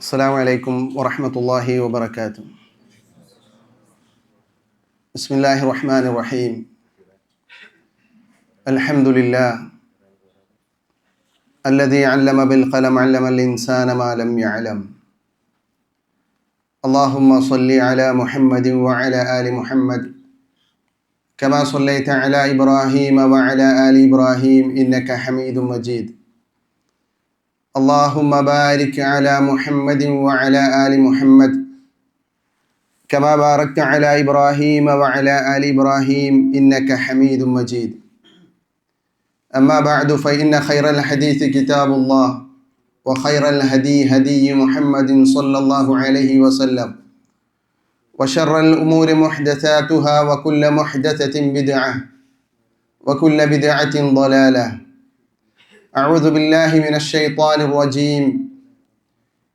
السلام عليكم ورحمة الله وبركاته. بسم الله الرحمن الرحيم. الحمد لله الذي علم بالقلم علم الإنسان ما لم يعلم. اللهم صل على محمد وعلى آل محمد كما صليت على إبراهيم وعلى آل إبراهيم إنك حميد مجيد. اللهم بارك على محمد وعلى آل محمد كما باركت على إبراهيم وعلى آل إبراهيم إنك حميد مجيد. أما بعد فإن خير الحديث كتاب الله وخير الهدي هدي محمد صلى الله عليه وسلم وشر الأمور محدثاتها وكل محدثة بدعة وكل بدعة ضلالة. أعوذ بالله من الشيطان الرجيم.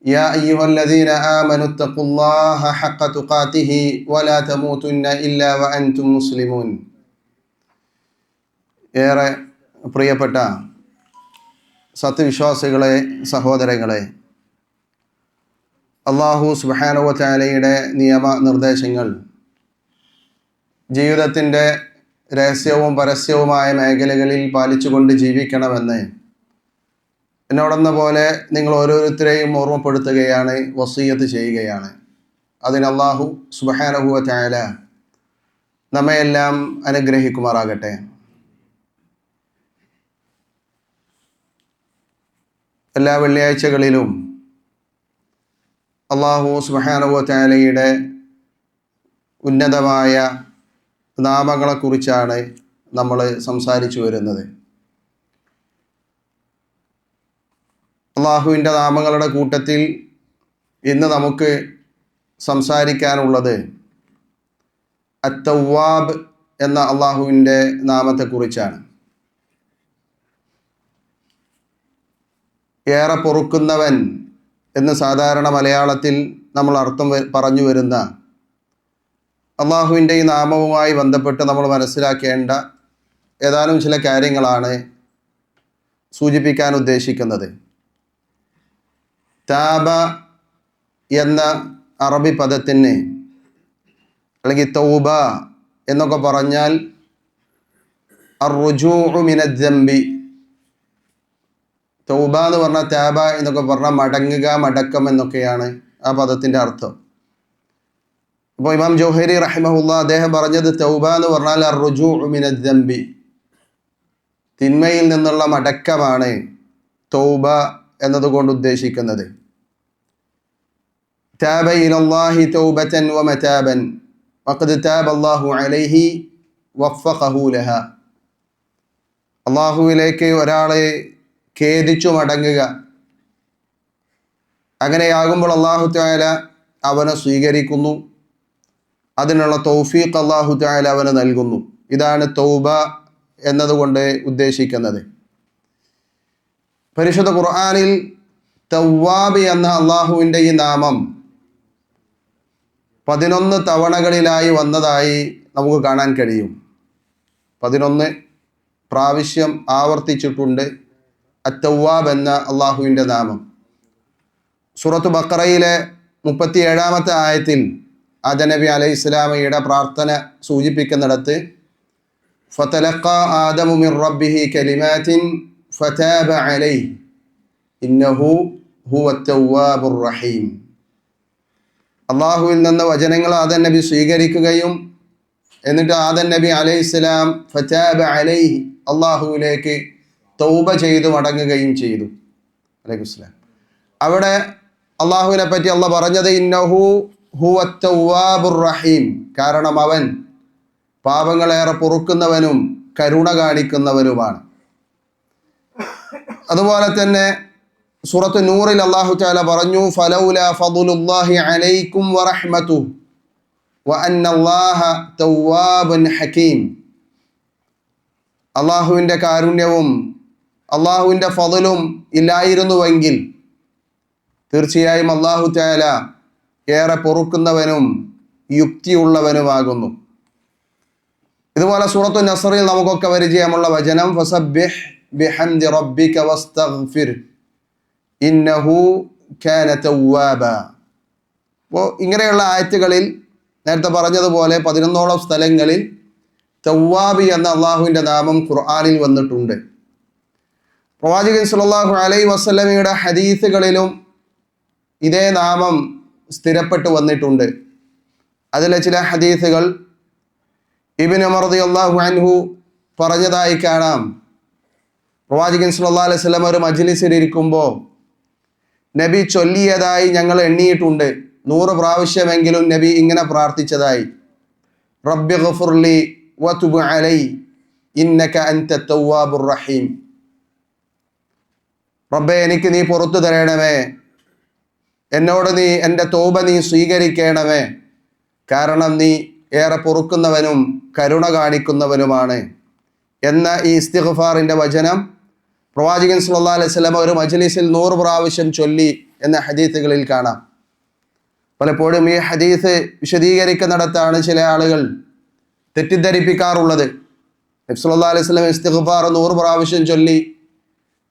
يا أيها الذين آمنوا اتقوا الله حق تقاته ولا تموتن إلا وأنتم مسلمون. ഏറെ പ്രിയപ്പെട്ട സത്യവിശ്വാസികളെ, സഹോദരങ്ങളെ, അല്ലാഹു സുബ്ഹാനഹു വ തആലയുടെ നിയമ നിർദ്ദേശങ്ങൾ ജീവിതത്തിൻ്റെ രഹസ്യവും പരസ്യവുമായ മേഖലകളിൽ പാലിച്ചുകൊണ്ട് ജീവിക്കണമെന്ന് എന്നോടെന്ന പോലെ നിങ്ങൾ ഓരോരുത്തരെയും ഓർമ്മപ്പെടുത്തുകയാണ്, വസിയ്യത്ത് ചെയ്യുകയാണ്. അതിന് അല്ലാഹു സുബ്ഹാനഹു വ തആല നമ്മയെല്ലാം അനുഗ്രഹിക്കുമാറാകട്ടെ. എല്ലാ വെള്ളിയാഴ്ചകളിലും അല്ലാഹു സുബ്ഹാനഹു വ തആലയുടെ ഉന്നതമായ നാമങ്ങളെക്കുറിച്ചാണ് നമ്മൾ സംസാരിച്ചു വരുന്നത്. അള്ളാഹുവിൻ്റെ നാമങ്ങളുടെ കൂട്ടത്തിൽ ഇന്ന് നമുക്ക് സംസാരിക്കാനുള്ളത് അത്തവ്വാബ് എന്ന അള്ളാഹുവിൻ്റെ നാമത്തെക്കുറിച്ചാണ്. ഏറെ പൊറുക്കുന്നവൻ എന്ന് സാധാരണ മലയാളത്തിൽ നമ്മൾ അർത്ഥം പറഞ്ഞു വരുന്ന അള്ളാഹുവിൻ്റെ ഈ നാമവുമായി ബന്ധപ്പെട്ട് നമ്മൾ മനസ്സിലാക്കേണ്ട ഏതാനും ചില കാര്യങ്ങളാണ് സൂചിപ്പിക്കാൻ ഉദ്ദേശിക്കുന്നത്. താബ എന്ന അറബി പദത്തിന് അല്ലെങ്കിൽ തൗബ എന്നൊക്കെ പറഞ്ഞാൽ അർറുജൂഉ മിനദ്ദംബി. തൗബ എന്ന് പറഞ്ഞാൽ താബ എന്നൊക്കെ പറഞ്ഞാൽ മടങ്ങുക, മടക്കം എന്നൊക്കെയാണ് ആ പദത്തിൻ്റെ അർത്ഥം. അപ്പോൾ ഇമാം ജൗഹരി റഹിമഹുല്ലാ അദ്ദേഹം പറഞ്ഞത് തൗബ എന്ന് പറഞ്ഞാൽ അർറുജൂഉ മിനദ്ദംബി, തിന്മയിൽ നിന്നുള്ള മടക്കമാണ് തൗബ എന്നതുകൊണ്ട് ഉദ്ദേശിക്കുന്നത്. താബ ഇലല്ലാഹി തൗബതൻ വമതാബൻ വഖദ് താബ അല്ലാഹു അലൈഹി വഫഖഹു ലഹ. അല്ലാഹുവിലേക്ക് ഒരാളെ ഖേദിച്ചു മടങ്ങുക, അങ്ങനെയാകുമ്പോൾ അല്ലാഹു തആല അവനെ സ്വീകരിക്കുന്നു, അതിനുള്ള തൗഫീഖ് അല്ലാഹു തആല അവന് നൽകുന്നു. ഇതാണ് തൗബ എന്നതുകൊണ്ട് ഉദ്ദേശിക്കുന്നത്. പരിശുദ്ധ ഖുർആനിൽ തവ്വാബ് എന്ന അള്ളാഹുവിൻ്റെ ഈ നാമം 11 തവണകളിലായി വന്നതായി നമുക്ക് കാണാൻ കഴിയും. 11 പ്രാവശ്യം ആവർത്തിച്ചിട്ടുണ്ട് അത്തവ്വാബ് എന്ന അള്ളാഹുവിൻ്റെ നാമം. സൂറത്ത് ബഖറയിലെ 37-ാമത്തെ ആയത്തിൽ ആദം നബി അലൈഹി ഇസ്ലാമയുടെ പ്രാർത്ഥന സൂചിപ്പിക്കുന്നിടത്ത് ഫതലഖാ ആദമു മിർ റബ്ബിഹി കലിമാത്തിൻ ഫതാബ അലൈഹി ഇന്നഹു ഹുവത് തവ്വാബുർ റഹീം. അള്ളാഹുവിൽ നിന്ന് വചനങ്ങൾ ആദം നബി സ്വീകരിക്കുകയും എന്നിട്ട് ആദം നബി അലൈഹി ഇസ്ലാം ഫതാബ അലൈഹി അള്ളാഹുവിലേക്ക് തൗബ ചെയ്തു മടങ്ങുകയും ചെയ്തു. അലൈഹി ഇസ്ലാം അവിടെ അള്ളാഹുവിനെ പറ്റി അള്ളാഹ് പറഞ്ഞത് ഇന്നഹു ഹുവത് തവ്വാബുർ റഹീം, കാരണം അവൻ പാപങ്ങളേറെ പൊറുക്കുന്നവനും കരുണ കാണിക്കുന്നവനുമാണ്. അതുപോലെ തന്നെ സൂറത്ത് നൂറിൽ അല്ലാഹു തആല പറഞ്ഞു ഫലൗലാ ഫദ്ലുല്ലാഹി അലൈക്കും വറഹ്മതുഹു വഅന്നല്ലാഹ തവ്വാബുൻ ഹകീം. അള്ളാഹുവിൻ്റെ കാരുണ്യവും അള്ളാഹുവിൻ്റെ ഫദ്ലും ഇല്ലായിരുന്നുവെങ്കിൽ തീർച്ചയായും അല്ലാഹു തആല ഏറെ പൊറുക്കുന്നവനും യുക്തിയുള്ളവനുമാകുന്നു. ഇതുപോലെ സൂറത്തു നസ്റിൽ നമുക്കൊക്കെ പരിചയമുള്ള വചനം ഫസബ്ബിഹ് ബിഹംദി റബ്ബിക വസ്തഗ്ഫിർ ഇന്നഹു കാന തവ്വാബ. അപ്പോൾ ഇങ്ങനെയുള്ള ആയത്തുകളിൽ നേരത്തെ പറഞ്ഞതുപോലെ 11ഓളം സ്ഥലങ്ങളിൽ തവ്വാബ് എന്ന അള്ളാഹുവിൻ്റെ നാമം ഖുർആനിൽ വന്നിട്ടുണ്ട്. പ്രവാചകൻ സല്ലല്ലാഹു അലൈഹി വസല്ലമയുടെ ഹദീസുകളിലും ഇതേ നാമം സ്ഥിരപ്പെട്ടു വന്നിട്ടുണ്ട്. അതിലെ ചില ഹദീസുകൾ ഇബ്നു ഉമർ റളിയല്ലാഹു അൻഹു പറഞ്ഞതായി കാണാം. പ്രവാചകൻ സല്ലല്ലാഹു അലൈഹി വസല്ലം ഒരു മജ്ലിസിൽ ഇരിക്കുമ്പോൾ നബി ചൊല്ലിയതായി ഞങ്ങൾ എണ്ണിയിട്ടുണ്ട്. 100 പ്രാവശ്യമെങ്കിലും നബി ഇങ്ങനെ പ്രാർത്ഥിച്ചതായി: റബ്ബി ഗ്ഫുർലി വതുബ് അലൈ ഇന്നക അൻത തവ്വാബുർ റഹീം. റബ്ബേ, എനിക്ക് നീ പുറത്തു തരണമേ, എന്നോട് നീ എൻ്റെ തൗബ നീ സ്വീകരിക്കണമേ, കാരണം നീ ഏറെ പൊറുക്കുന്നവനും കരുണ കാണിക്കുന്നവനുമാണ് എന്ന ഈ ഇസ്തിഗ്ഫാറിൻ്റെ വചനം പ്രവാചകൻ സല്ലല്ലാഹു അലൈഹി വസല്ലം ഒരു മജ്ലിസിൽ 100 പ്രാവശ്യം ചൊല്ലി എന്ന ഹദീസുകളിൽ കാണാം. പലപ്പോഴും ഈ ഹദീസ് വിശദീകരിക്കുന്നിടത്താണ് ചില ആളുകൾ തെറ്റിദ്ധരിപ്പിക്കാറുള്ളത്. നബി സല്ലല്ലാഹു അലൈഹി വസല്ലം ഇസ്തിഗ്ഫാർ 100 പ്രാവശ്യം ചൊല്ലി,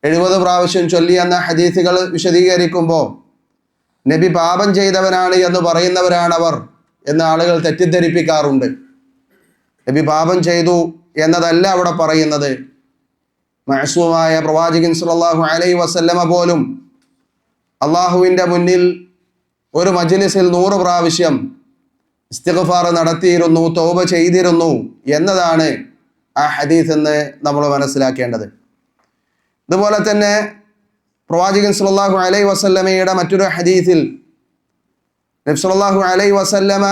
70 പ്രാവശ്യം ചൊല്ലി എന്ന ഹദീസുകൾ വിശദീകരിക്കുമ്പോൾ നബി പാപം ചെയ്തവനാണ് എന്ന് പറയുന്നവരാണവർ എന്ന ആളുകൾ തെറ്റിദ്ധരിപ്പിക്കാറുണ്ട്. നബി പാപം ചെയ്തു എന്നതല്ല അവിടെ പറയുന്നത്. മഅസൂമായ പ്രവാചകൻ സല്ലല്ലാഹു അലൈഹി വസല്ലമ പോലും അള്ളാഹുവിൻ്റെ മുന്നിൽ ഒരു മജ്ലിസിൽ 100 പ്രാവശ്യം ഇസ്തിഗ്ഫാർ നടത്തിയിരുന്നു, തൗബ ചെയ്തിരുന്നു എന്നതാണ് ആ ഹദീസ് എന്ന് നമ്മൾ മനസ്സിലാക്കേണ്ടത്. ഇതുപോലെ തന്നെ പ്രവാചകൻ സല്ലല്ലാഹു അലൈഹി വസല്ലമയുടെ മറ്റൊരു ഹദീസിൽ നബി സല്ലല്ലാഹു അലൈഹി വസല്ലമ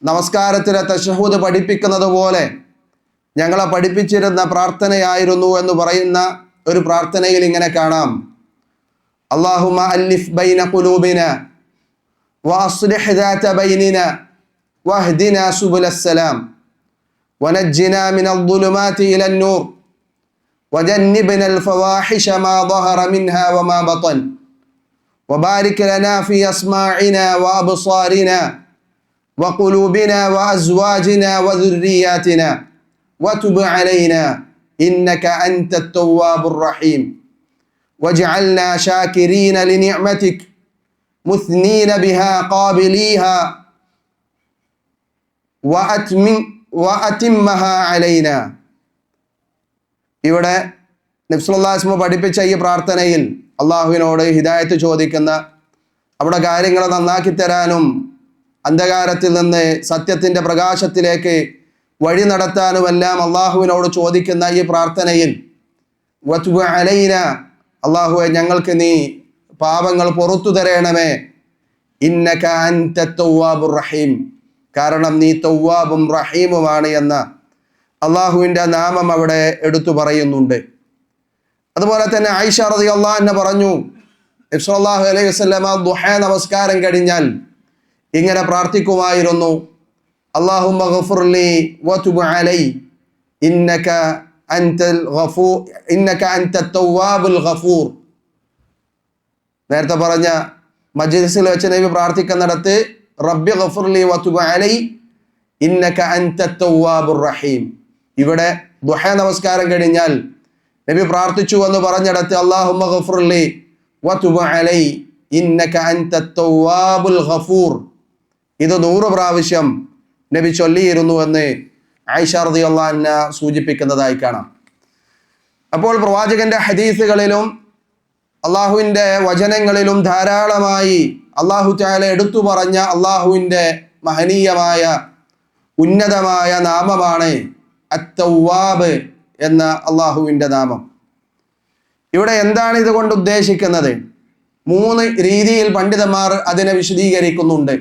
നമസ്കാരത്തിലെ തശഹൂദ് പഠിപ്പിക്കുന്നത് പോലെ ഞങ്ങളെ പഠിപ്പിച്ചിരുന്ന പ്രാർത്ഥനയായിരുന്നു എന്ന് പറയുന്ന ഒരു പ്രാർത്ഥനയിൽ ഇങ്ങനെ കാണാം: അല്ലാഹുമ്മ അല്ലിഫ് ബൈന ഖുലൂബിന വഅസ്ലിഹ് ദാത ബൈനിന വഹ്ദിനാ സുബുലസ്സലാം വനജ്ജിനാ മിനൽ ദുലുമാതി ഇലൻ നൂർ വജന്നിബ്ന الفواحش ما ظهر منها وما بطن وبارك لنا في أسماعنا وأبصارنا وقلوبنا وأزواجنا وذرياتنا وتب علينا إنك أنت التواب الرحيم واجعلنا شاكرين لنعمتك مثنين بها قابليها وأتمها علينا. ഇവിടെ നബി സല്ലല്ലാഹു അലൈഹി വസല്ലം പഠിപ്പിച്ച ഈ പ്രാർത്ഥനയിൽ അള്ളാഹുവിനോട് ഹിദായത്ത് ചോദിക്കുന്ന, അവിടെ കാര്യങ്ങൾ നന്നാക്കി തരാനും അന്ധകാരത്തിൽ നിന്ന് സത്യത്തിൻ്റെ പ്രകാശത്തിലേക്ക് വഴി നടത്താനുമെല്ലാം അള്ളാഹുവിനോട് ചോദിക്കുന്ന ഈ പ്രാർത്ഥനയിൽ വതുബ് അലൈന, അള്ളാഹുവെ ഞങ്ങൾക്ക് നീ പാപങ്ങൾ പുറത്തു തരണമേ, ഇന്നക അൻത തവ്വാബുർ റഹീം, കാരണം നീ തവ്വാബും റഹീമുമാണ് എന്ന അള്ളാഹുവിൻ്റെ നാമം അവിടെ എടുത്തു പറയുന്നുണ്ട്. അതുപോലെ തന്നെ ആയിഷ റളിയല്ലാഹു അൻഹ പറഞ്ഞു, നബി സല്ലല്ലാഹു അലൈഹി വസല്ലമ ദുഹാ നമസ്കാരം കഴിഞ്ഞാൽ ഇങ്ങനെ പ്രാർത്ഥിക്കുമായിരുന്നു: അല്ലാഹുമ്മ ഗ്ഫുർലി വതുബ് അലൈ ഇന്നക അൻത തവ്വാബുൽ ഗഫൂർ. നേരത്തെ പറഞ്ഞ മജ്ലിസിൽ വെച്ച് നബി പ്രാർത്ഥിക്കുന്നിടത്ത് റബ്ബി ഗ്ഫുർലി വതുബ് അലൈ ഇന്നക അൻത തവ്വാബുർ റഹീം. ഇവിടെ ദുഹാ നമസ്കാരം കഴിഞ്ഞാൽ നബി പ്രാർത്ഥിച്ചു എന്ന് പറഞ്ഞിടത്ത് അല്ലാഹുമ്മ ഗ്ഫുർലി വതുബ് അലൈ ഇന്നക അൻത തവ്വാബുൽ ഗഫൂർ, ഇത് 100 പ്രാവശ്യം നബി ചൊല്ലിയിരുന്നു എന്ന് ആയിഷ റളിയല്ലാഹു അൻഹ സൂചിപ്പിക്കുന്നതായി കാണാം. അപ്പോൾ പ്രവാചകന്റെ ഹദീസുകളിലും അള്ളാഹുവിൻ്റെ വചനങ്ങളിലും ധാരാളമായി അള്ളാഹു തആല എടുത്തു പറഞ്ഞ അള്ളാഹുവിൻ്റെ മഹനീയമായ ഉന്നതമായ നാമമാണ് അത്തവ്വാബ് എന്ന അള്ളാഹുവിൻ്റെ നാമം. ഇവിടെ എന്താണ് ഇതുകൊണ്ട് ഉദ്ദേശിക്കുന്നത്? 3 രീതിയിൽ പണ്ഡിതന്മാർ അതിനെ വിശദീകരിക്കുന്നുണ്ട്.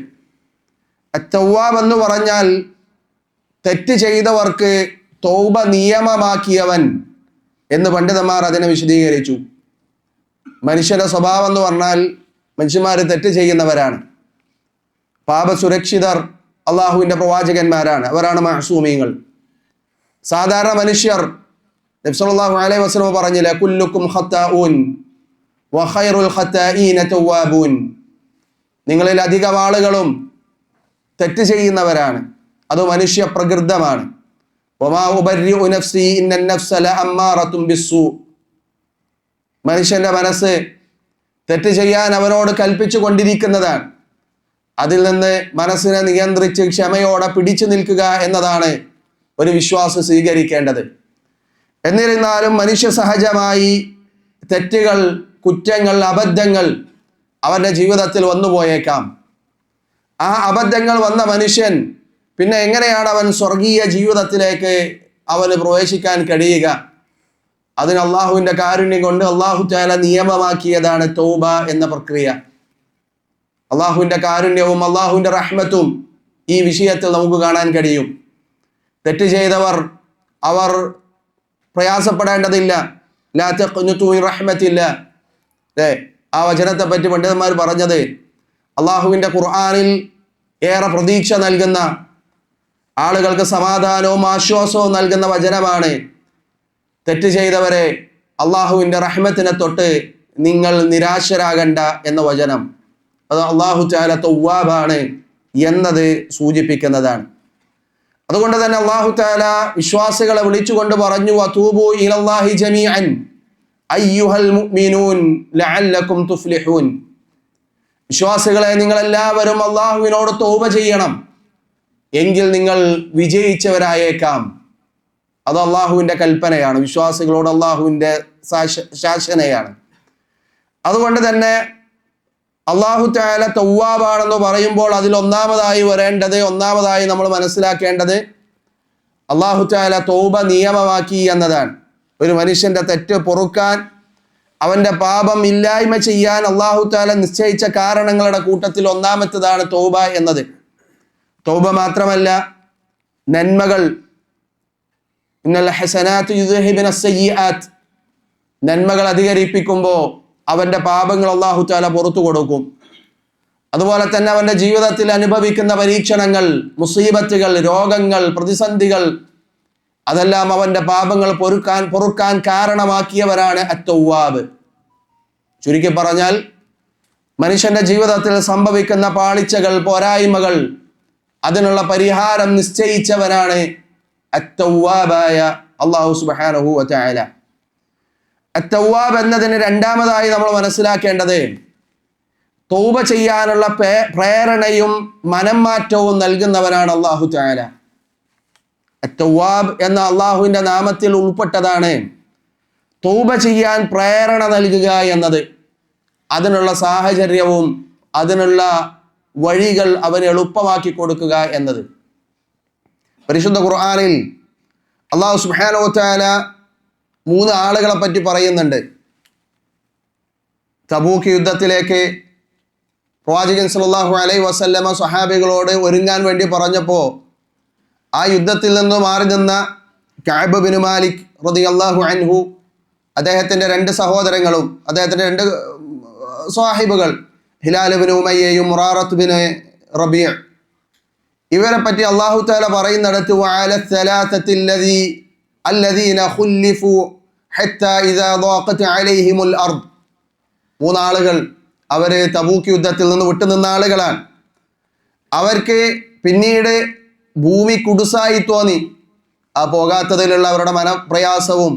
അത്തവ്വാബ് എന്ന് പറഞ്ഞാൽ തെറ്റ് ചെയ്തവർക്ക് തൗബ നിയമമാക്കിയവൻ എന്ന് പണ്ഡിതന്മാർ അതിനെ വിശദീകരിച്ചു. മനുഷ്യന്റെ സ്വഭാവം എന്ന് പറഞ്ഞാൽ മനുഷ്യന്മാർ തെറ്റ് ചെയ്യുന്നവരാണ്. പാപസുരക്ഷിതർ അള്ളാഹുവിൻ്റെ പ്രവാചകന്മാരാണ്, അവരാണ് മഅസൂമീങ്ങൾ. സാധാരണ മനുഷ്യർ നബി സല്ലല്ലാഹു അലൈഹി വസല്ലം പറഞ്ഞില്ലേ, കുല്ലുക്കും ഖത്താഊൻ വഖൈറുൽ ഖത്താഈന തവ്വാബൂൻ, നിങ്ങളിൽ അധികം ആളുകളും തെറ്റ് ചെയ്യുന്നവരാണ്, അത് മനുഷ്യ പ്രകൃതമാണ്. വമാ ഉബർരിഉ നഫ്സി ഇന്നൻ നഫ്സ ലഅമ്മാറത്തുൻ ബിസ്സൂ, മനുഷ്യന്റെ മനസ്സ് തെറ്റ് ചെയ്യാൻ അവനോട് കൽപ്പിച്ചു കൊണ്ടിരിക്കുന്നതാണ്. അതിൽ നിന്ന് മനസ്സിനെ നിയന്ത്രിച്ച് ക്ഷമയോടെ പിടിച്ചു നിൽക്കുക എന്നതാണ് ഒരു വിശ്വാസി സ്വീകരിക്കേണ്ടത്. എന്നിരുന്നാലും മനുഷ്യ സഹജമായി തെറ്റുകൾ, കുറ്റങ്ങൾ, അബദ്ധങ്ങൾ അവൻ്റെ ജീവിതത്തിൽ വന്നുപോയേക്കാം. ആ അബദ്ധങ്ങൾ വന്ന മനുഷ്യൻ പിന്നെ എങ്ങനെയാണ് അവൻ സ്വർഗീയ ജീവിതത്തിലേക്ക് അവന് പ്രവേശിക്കാൻ കഴിയുക? അതിന് അള്ളാഹുവിൻ്റെ കാരുണ്യം കൊണ്ട് അള്ളാഹു തആല നിയമമാക്കിയതാണ് തൗബ എന്ന പ്രക്രിയ. അള്ളാഹുവിൻ്റെ കാരുണ്യവും അള്ളാഹുവിൻ്റെ റഹ്മത്തും ഈ വിഷയത്തിൽ നമുക്ക് കാണാൻ കഴിയും. തെറ്റ് ചെയ്തവർ അവർ പ്രയാസപ്പെടേണ്ടതില്ല. ലാ തഖ്നുതു മിൻ റഹ്മത്തില്ലാ. ആ വചനത്തെ പറ്റി പണ്ഡിതന്മാർ പറഞ്ഞത് അള്ളാഹുവിൻ്റെ ഖുർആനിൽ ഏറെ പ്രതീക്ഷ നൽകുന്ന, ആളുകൾക്ക് സമാധാനവും ആശ്വാസവും നൽകുന്ന വചനമാണ്. തെറ്റ് ചെയ്തവരെ അള്ളാഹുവിൻ്റെ റഹ്മത്തിനെ തൊട്ട് നിങ്ങൾ നിരാശരാകണ്ട എന്ന വചനം. അത് അള്ളാഹു തആല തവ്വാബാണ് എന്നത് സൂചിപ്പിക്കുന്നതാണ്. അതുകൊണ്ട് തന്നെ അള്ളാഹു തആല വിശ്വാസികളെ വിളിച്ചുകൊണ്ട് പറഞ്ഞു, വതൂബു ഇലല്ലാഹി ജമീഅൻ അയ്യുഹൽ മുഅ്മിനൂൻ ലഅല്ലകും തുഫ്ലിഹൂൻ. വിശ്വാസികളെ, നിങ്ങളെല്ലാവരും അള്ളാഹുവിനോട് തൗബ ചെയ്യണം, എങ്കിൽ നിങ്ങൾ വിജയിച്ചവരായേക്കാം. അത് അള്ളാഹുവിൻ്റെ കൽപ്പനയാണ്, വിശ്വാസികളോട് അള്ളാഹുവിൻ്റെ ശാസനയാണ്. അതുകൊണ്ട് തന്നെ അള്ളാഹു തആല തവ്വാബാണെന്ന് പറയുമ്പോൾ അതിൽ ഒന്നാമതായി നമ്മൾ മനസ്സിലാക്കേണ്ടത് അള്ളാഹു തആല തൗബ നിയമമാക്കി എന്നതാണ്. ഒരു മനുഷ്യൻ്റെ തെറ്റ് പൊറുക്കാൻ, അവൻ്റെ പാപം ഇല്ലായ്മ ചെയ്യാൻ അള്ളാഹു തആല നിശ്ചയിച്ച കാരണങ്ങളുടെ കൂട്ടത്തിൽ ഒന്നാമത്തേതാണ് തൗബ എന്നത്. തൗബ മാത്രമല്ല, നന്മകൾ, ഇന്നൽ ഹസനാത്തു യുദ്ഹിബുന സയ്യിആത്ത്, നന്മകൾ അധികരിപ്പിക്കുമ്പോൾ അവൻ്റെ പാപങ്ങൾ അള്ളാഹു തആല പുറത്തു കൊടുക്കും. അതുപോലെ തന്നെ അവൻ്റെ ജീവിതത്തിൽ അനുഭവിക്കുന്ന പരീക്ഷണങ്ങൾ, മുസീബത്തുകൾ, രോഗങ്ങൾ, പ്രതിസന്ധികൾ, അതെല്ലാം അവൻ്റെ പാപങ്ങൾ പൊറുക്കാൻ കാരണമാക്കിയവരാണ് അത്തൗവാബ്. ചുരുക്കി പറഞ്ഞാൽ, മനുഷ്യന്റെ ജീവിതത്തിൽ സംഭവിക്കുന്ന പാളിച്ചകൾ, പോരായ്മകൾ, അതിനുള്ള പരിഹാരം നിശ്ചയിച്ചവനാണ് അത്തൗവാബായ അല്ലാഹു സുബ്ഹാനഹു വ തആല. അത്തൗവാബ് എന്നതിന് രണ്ടാമതായി നമ്മൾ മനസ്സിലാക്കേണ്ടത് തൗബ ചെയ്യാനുള്ള പ്രേരണയും മനംമാറ്റവും നൽകുന്നവനാണ് അല്ലാഹു തആല. അത്തൗവാബ് എന്ന അള്ളാഹുവിൻ്റെ നാമത്തിൽ ഉൾപ്പെട്ടതാണ് തൗബ ചെയ്യാൻ പ്രേരണ നൽകുക എന്നത്. അതിനുള്ള സാഹചര്യവും അതിനുള്ള വഴികൾ അവന് എളുപ്പമാക്കി കൊടുക്കുക എന്നത്. പരിശുദ്ധ ഖുർആനിൽ അല്ലാഹു സുബ്ഹാനഹു വ തആല 3 ആളുകളെ പറ്റി പറയുന്നുണ്ട്. തബൂക്ക് യുദ്ധത്തിലേക്ക് പ്രവാചകൻ സല്ലല്ലാഹു അലൈഹി വസല്ലമ സ്വഹാബികളോട് ഒരുങ്ങാൻ വേണ്ടി പറഞ്ഞപ്പോൾ ആ യുദ്ധത്തിൽ നിന്ന് മാറി നിന്ന കഅബ് ബിൻ മാലിക് റളിയല്ലാഹു അൻഹു, അദ്ദേഹത്തിൻ്റെ 2 സഹോദരങ്ങളും അദ്ദേഹത്തിൻ്റെ 2 സ്വഹാബികൾ ഹിലാൽ ബിൻ ഉമയ്യയും മുറാറത്ത് ബിൻ റബീഅ്, ഇവരെ പറ്റി അല്ലാഹു തആല പറയുന്നിടത്ത് വഅല സലാസത്തി അല്ലദീന ഖുല്ലിഫു ഹത്താ ഇദാ ളാഖത് അലൈഹിമുൽ അർദ്. 3 ആളുകൾ അവർ തബൂക്ക് യുദ്ധത്തിൽ നിന്ന് വിട്ടുനിന്ന ആളുകളാണ്. അവർക്ക് പിന്നീട് ഭൂമി കുടുസായി തോന്നി. ആ പോകാത്തതിലുള്ള അവരുടെ മനപ്രയാസവും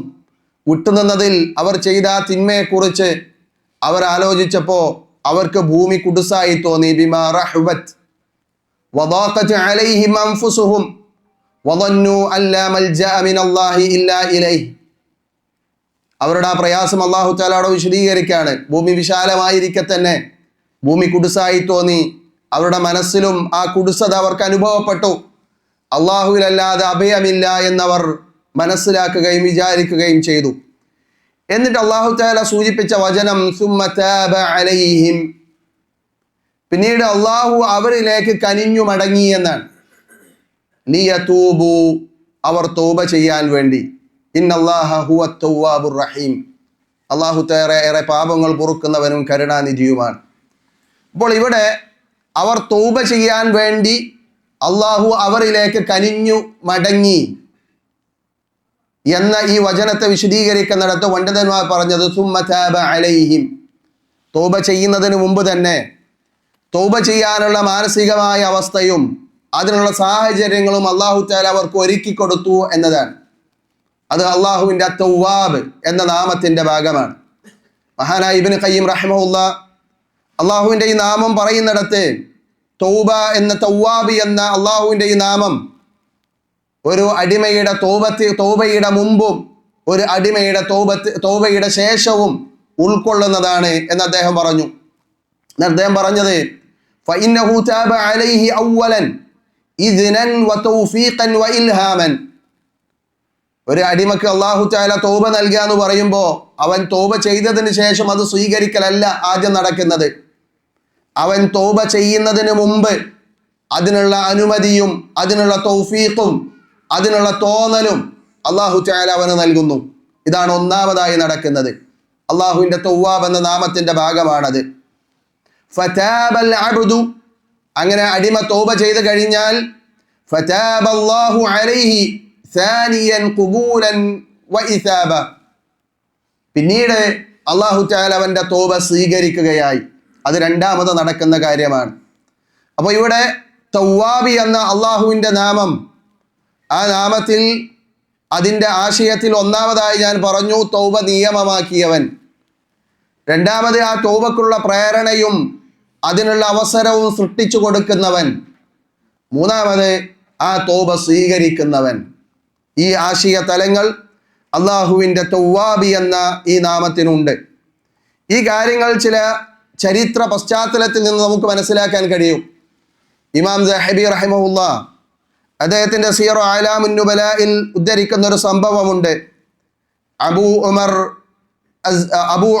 വിട്ടുനിന്നതിൽ അവർ ചെയ്ത തിന്മയെക്കുറിച്ച് അവർ ആലോചിച്ചപ്പോൾ അവർക്ക് ഭൂമി കുടുസായി തോന്നി. ബിമാ റഹബത് വദാഖത് അലൈഹിം അൻഫുസുഹും വദന്നു അല്ലാ മൽജഅ മിനല്ലാഹി ഇല്ലാ ഇലൈഹി. അവരുടെ ആ പ്രയാസം അല്ലാഹു തആല അവിടെ വിശദീകരിക്കുകയാണ്. ഭൂമി വിശാലമായിരിക്കെ തന്നെ ഭൂമി കുടുസായി തോന്നി. അവരുടെ മനസ്സിലും ആ കുടുസത അവർക്ക് അനുഭവപ്പെട്ടു. അല്ലാഹുവിലല്ലാതെ അഭയമില്ല എന്നവർ മനസ്സിലാക്കുകയും വിചാരിക്കുകയും ചെയ്തു. എന്നിട്ട് അല്ലാഹു തആല സൂചിപ്പിച്ച വചനം സുമ്മ താബ അലൈഹിം, പിന്നീട് അല്ലാഹു അവരിലേക്ക് കനിഞ്ഞു മടങ്ങി എന്നാണ്. ലിയതൂബു, അവർ തൗബ ചെയ്യാൻ വേണ്ടി. ഇന്നല്ലാഹ ഹുവത് തവ്വാബുർ റഹീം, അല്ലാഹു തആല ഏറെ പാപങ്ങൾ പൊറുക്കുന്നവനും കരുണാനിധിയുമാണ്. അപ്പോൾ ഇവിടെ അവർ തൗബ ചെയ്യാൻ വേണ്ടി അല്ലാഹു അവരിലേക്ക് കനിഞ്ഞു മടങ്ങി എന്ന ഈ വചനത്തെ വിശദീകരിക്കുന്നിടത്ത് പണ്ഡിതന്മാർ പറഞ്ഞത് സുമ്മ താബ അലൈഹിം, തൗബ ചെയ്യുന്നതിന് മുമ്പ് തന്നെ തൗബ ചെയ്യാനുള്ള മാനസികമായ അവസ്ഥയും അതിനുള്ള സാഹചര്യങ്ങളും അല്ലാഹു തആല അവർക്ക് ഒരുക്കി കൊടുത്തു എന്നതാണ്. അത് അല്ലാഹുവിൻ്റെ തവ്വാബ് എന്ന നാമത്തിൻ്റെ ഭാഗമാണ്. മഹാനായ ഇബ്നു ഖയ്യിം റഹിമഹുല്ലാ അള്ളാഹുവിൻ്റെ ഈ നാമം പറയുന്നിടത്ത് തൗബ എന്ന തൗവാബി എന്ന അള്ളാഹുവിൻ്റെ ഈ നാമം ഒരു അടിമയുടെ തൗബയുടെ മുമ്പും ഒരു അടിമയുടെ തൗബയുടെ ശേഷവും ഉൾക്കൊള്ളുന്നതാണ് എന്ന് അദ്ദേഹം പറഞ്ഞു. അദ്ദേഹം പറഞ്ഞത് فإنه تاب عليه أولا إذنا وتوفيقا وإلهاما. ഒരു അടിമക്ക് അല്ലാഹു തആല തൗബ നൽകുക എന്ന് പറയുമ്പോൾ അവൻ തൗബ ചെയ്തതിന് ശേഷം അത് സ്വീകരിക്കലല്ല ആദ്യം നടക്കുന്നത്. അവൻ തൗബ ചെയ്യുന്നതിന് മുമ്പ് അതിനുള്ള അനുമതിയും അതിനുള്ള തൗഫീഖും അതിനുള്ള തോന്നലും അല്ലാഹു തആല അവന് നൽകുന്നു. ഇതാണ് ഒന്നാമതായി നടക്കുന്നത്. അള്ളാഹുവിൻ്റെ തൗവാബ് എന്ന നാമത്തിൻ്റെ ഭാഗമാണത്. ഫതാബൽ അബ്ദു, അങ്ങനെ അടിമ തൗബ ചെയ്ത് കഴിഞ്ഞാൽ ഫതാബല്ലാഹു അലൈഹി സാനിയൻ ഖുബൂലൻ വഇസാബ, പിന്നീട് അല്ലാഹു തആല അവൻ്റെ തൗബ സ്വീകരിക്കുകയായി. അത് രണ്ടാമത് നടക്കുന്ന കാര്യമാണ്. അപ്പോൾ ഇവിടെ തൗവാബി എന്ന അള്ളാഹുവിൻ്റെ നാമം, ആ നാമത്തിൽ അതിൻ്റെ ആശയത്തിൽ ഒന്നാമതായി ഞാൻ പറഞ്ഞു തൗബ നിയമമാക്കിയവൻ, രണ്ടാമത് ആ തൗബക്കുള്ള പ്രേരണയും അതിനുള്ള അവസരവും സൃഷ്ടിച്ചു കൊടുക്കുന്നവൻ, മൂന്നാമത് ആ തൗബ സ്വീകരിക്കുന്നവൻ. ഈ ആശയ തലങ്ങൾ അള്ളാഹുവിൻ്റെ തൗവാബി എന്ന ഈ നാമത്തിനുണ്ട്. ഈ കാര്യങ്ങൾ ചില ചരിത്ര പശ്ചാത്തലത്തിൽ നിന്ന് നമുക്ക് മനസ്സിലാക്കാൻ കഴിയും. ഇമാം ദഹബി റഹിമഹുല്ലാ അദ്ദേഹത്തിൻ്റെ സിയറു അലാമുൻ നുബലായിൽ ഉദ്ധരിക്കുന്ന ഒരു സംഭവമുണ്ട്. അബൂ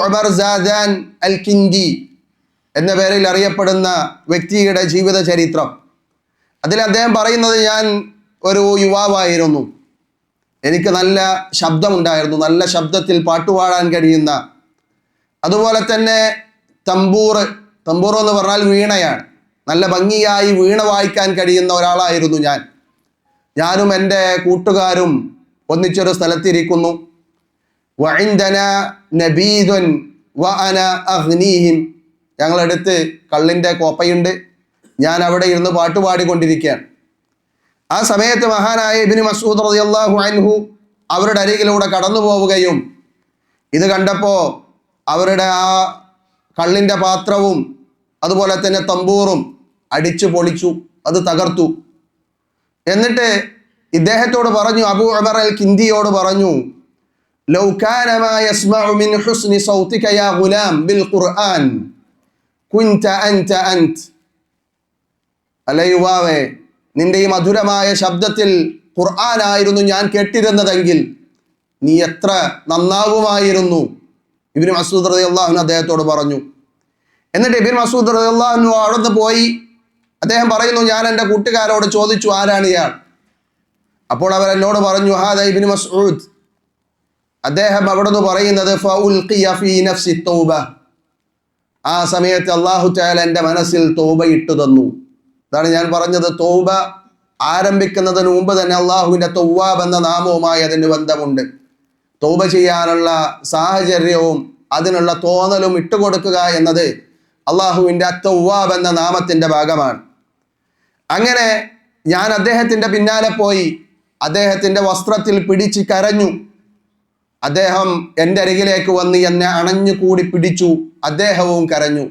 ഉമർ സാദാൻ അൽ കിൻദി എന്ന പേരിൽ അറിയപ്പെടുന്ന വ്യക്തിയുടെ ജീവിത ചരിത്രം. അതിൽ അദ്ദേഹം പറയുന്നത്, ഞാൻ ഒരു യുവാവായിരുന്നു, എനിക്ക് നല്ല ശബ്ദമുണ്ടായിരുന്നു, നല്ല ശബ്ദത്തിൽ പാട്ടുപാടാൻ കഴിയുന്ന, അതുപോലെ തന്നെ തമ്പൂർ എന്ന് പറഞ്ഞാൽ വീണയാണ്, നല്ല ഭംഗിയായി വീണ വായിക്കാൻ കഴിയുന്ന ഒരാളായിരുന്നു ഞാനും എൻ്റെ കൂട്ടുകാരും ഒന്നിച്ചൊരു സ്ഥലത്തിരിക്കുന്നു. വഇൻദന നബീദുൻ വഅന അഗ്നീഹിം, ഞങ്ങളടുത്ത് കള്ളിൻ്റെ കോപ്പയുണ്ട്, ഞാൻ അവിടെ ഇരുന്ന് പാട്ട് പാടിക്കൊണ്ടിരിക്കുകയാണ്. ആ സമയത്ത് മഹാനായ ഇബ്നു മസ്ഊദ് റളിയല്ലാഹു അൻഹു അവരുടെ അരികിലൂടെ കടന്നു പോവുകയും ഇത് കണ്ടപ്പോൾ അവരുടെ ആ കള്ളിൻ്റെ പാത്രവും അതുപോലെ തന്നെ തമ്പൂറും അടിച്ചു പൊളിച്ചു, അത് തകർത്തു. എന്നിട്ട് ഇദ്ദേഹത്തോട് പറഞ്ഞു, അബൂ ഉമർ അൽ കിൻദിയോട് പറഞ്ഞു, ലൗ കാന മാ യസ്മഉ മിൻ ഹുസ്നി സൗതിക യാ ഗുലാം ബിൽ ഖുർആൻ കുൻത അൻത. അല്ല യുവാവേ, നിന്റെ ഈ മധുരമായ ശബ്ദത്തിൽ ഖുർആനായിരുന്നു ഞാൻ കേട്ടിരുന്നതെങ്കിൽ നീ എത്ര നന്നാകുമായിരുന്നു. ഇബ്നു മസ്ഊദ് റളിയല്ലാഹു അൻഹു അദ്ദേഹത്തോട് പറഞ്ഞു. എന്നിട്ട് ഇബ്നു മസ്ഊദ് റളിയല്ലാഹു അൻഹു അവിടുന്ന് പോയി. അദ്ദേഹം പറയുന്നു, ഞാൻ എൻ്റെ കൂട്ടുകാരോട് ചോദിച്ചു, ആരാണ് ഇയാൾ? അപ്പോൾ അവർ എന്നോട് പറഞ്ഞു, ഹാദാ ഇബ്നു മസ്ഊദ്. അദ്ദേഹം അവിടുന്ന് പറയുന്നത്, ഫഉൽഖിയ ഫീ നഫ്സി തൗബ, ആ സമയത്ത് അല്ലാഹു തആല എൻ്റെ മനസ്സിൽ തൗബ ഇട്ടു തന്നു. അതാണ് ഞാൻ പറഞ്ഞത്, തൗബ ആരംഭിക്കുന്നതിന് മുമ്പ് തന്നെ അള്ളാഹുവിൻ്റെ തൗവാബ് എന്ന നാമവുമായി അതിന് ബന്ധമുണ്ട്. തൗബ ചെയ്യാനുള്ള സാഹചര്യവും അതിനുള്ള തോന്നലും ഇട്ടുകൊടുക്കുക എന്നത് അള്ളാഹുവിൻ്റെ തൗവാബ് എന്ന നാമത്തിൻ്റെ ഭാഗമാണ്. അങ്ങനെ ഞാൻ അദ്ദേഹത്തിൻ്റെ പിന്നാലെ പോയി, അദ്ദേഹത്തിൻ്റെ വസ്ത്രത്തിൽ പിടിച്ച് കരഞ്ഞു. അദ്ദേഹം എൻ്റെ അരികിലേക്ക് വന്ന് എന്നെ അണഞ്ഞുകൂടി പിടിച്ചു, അദ്ദേഹവും കരഞ്ഞു.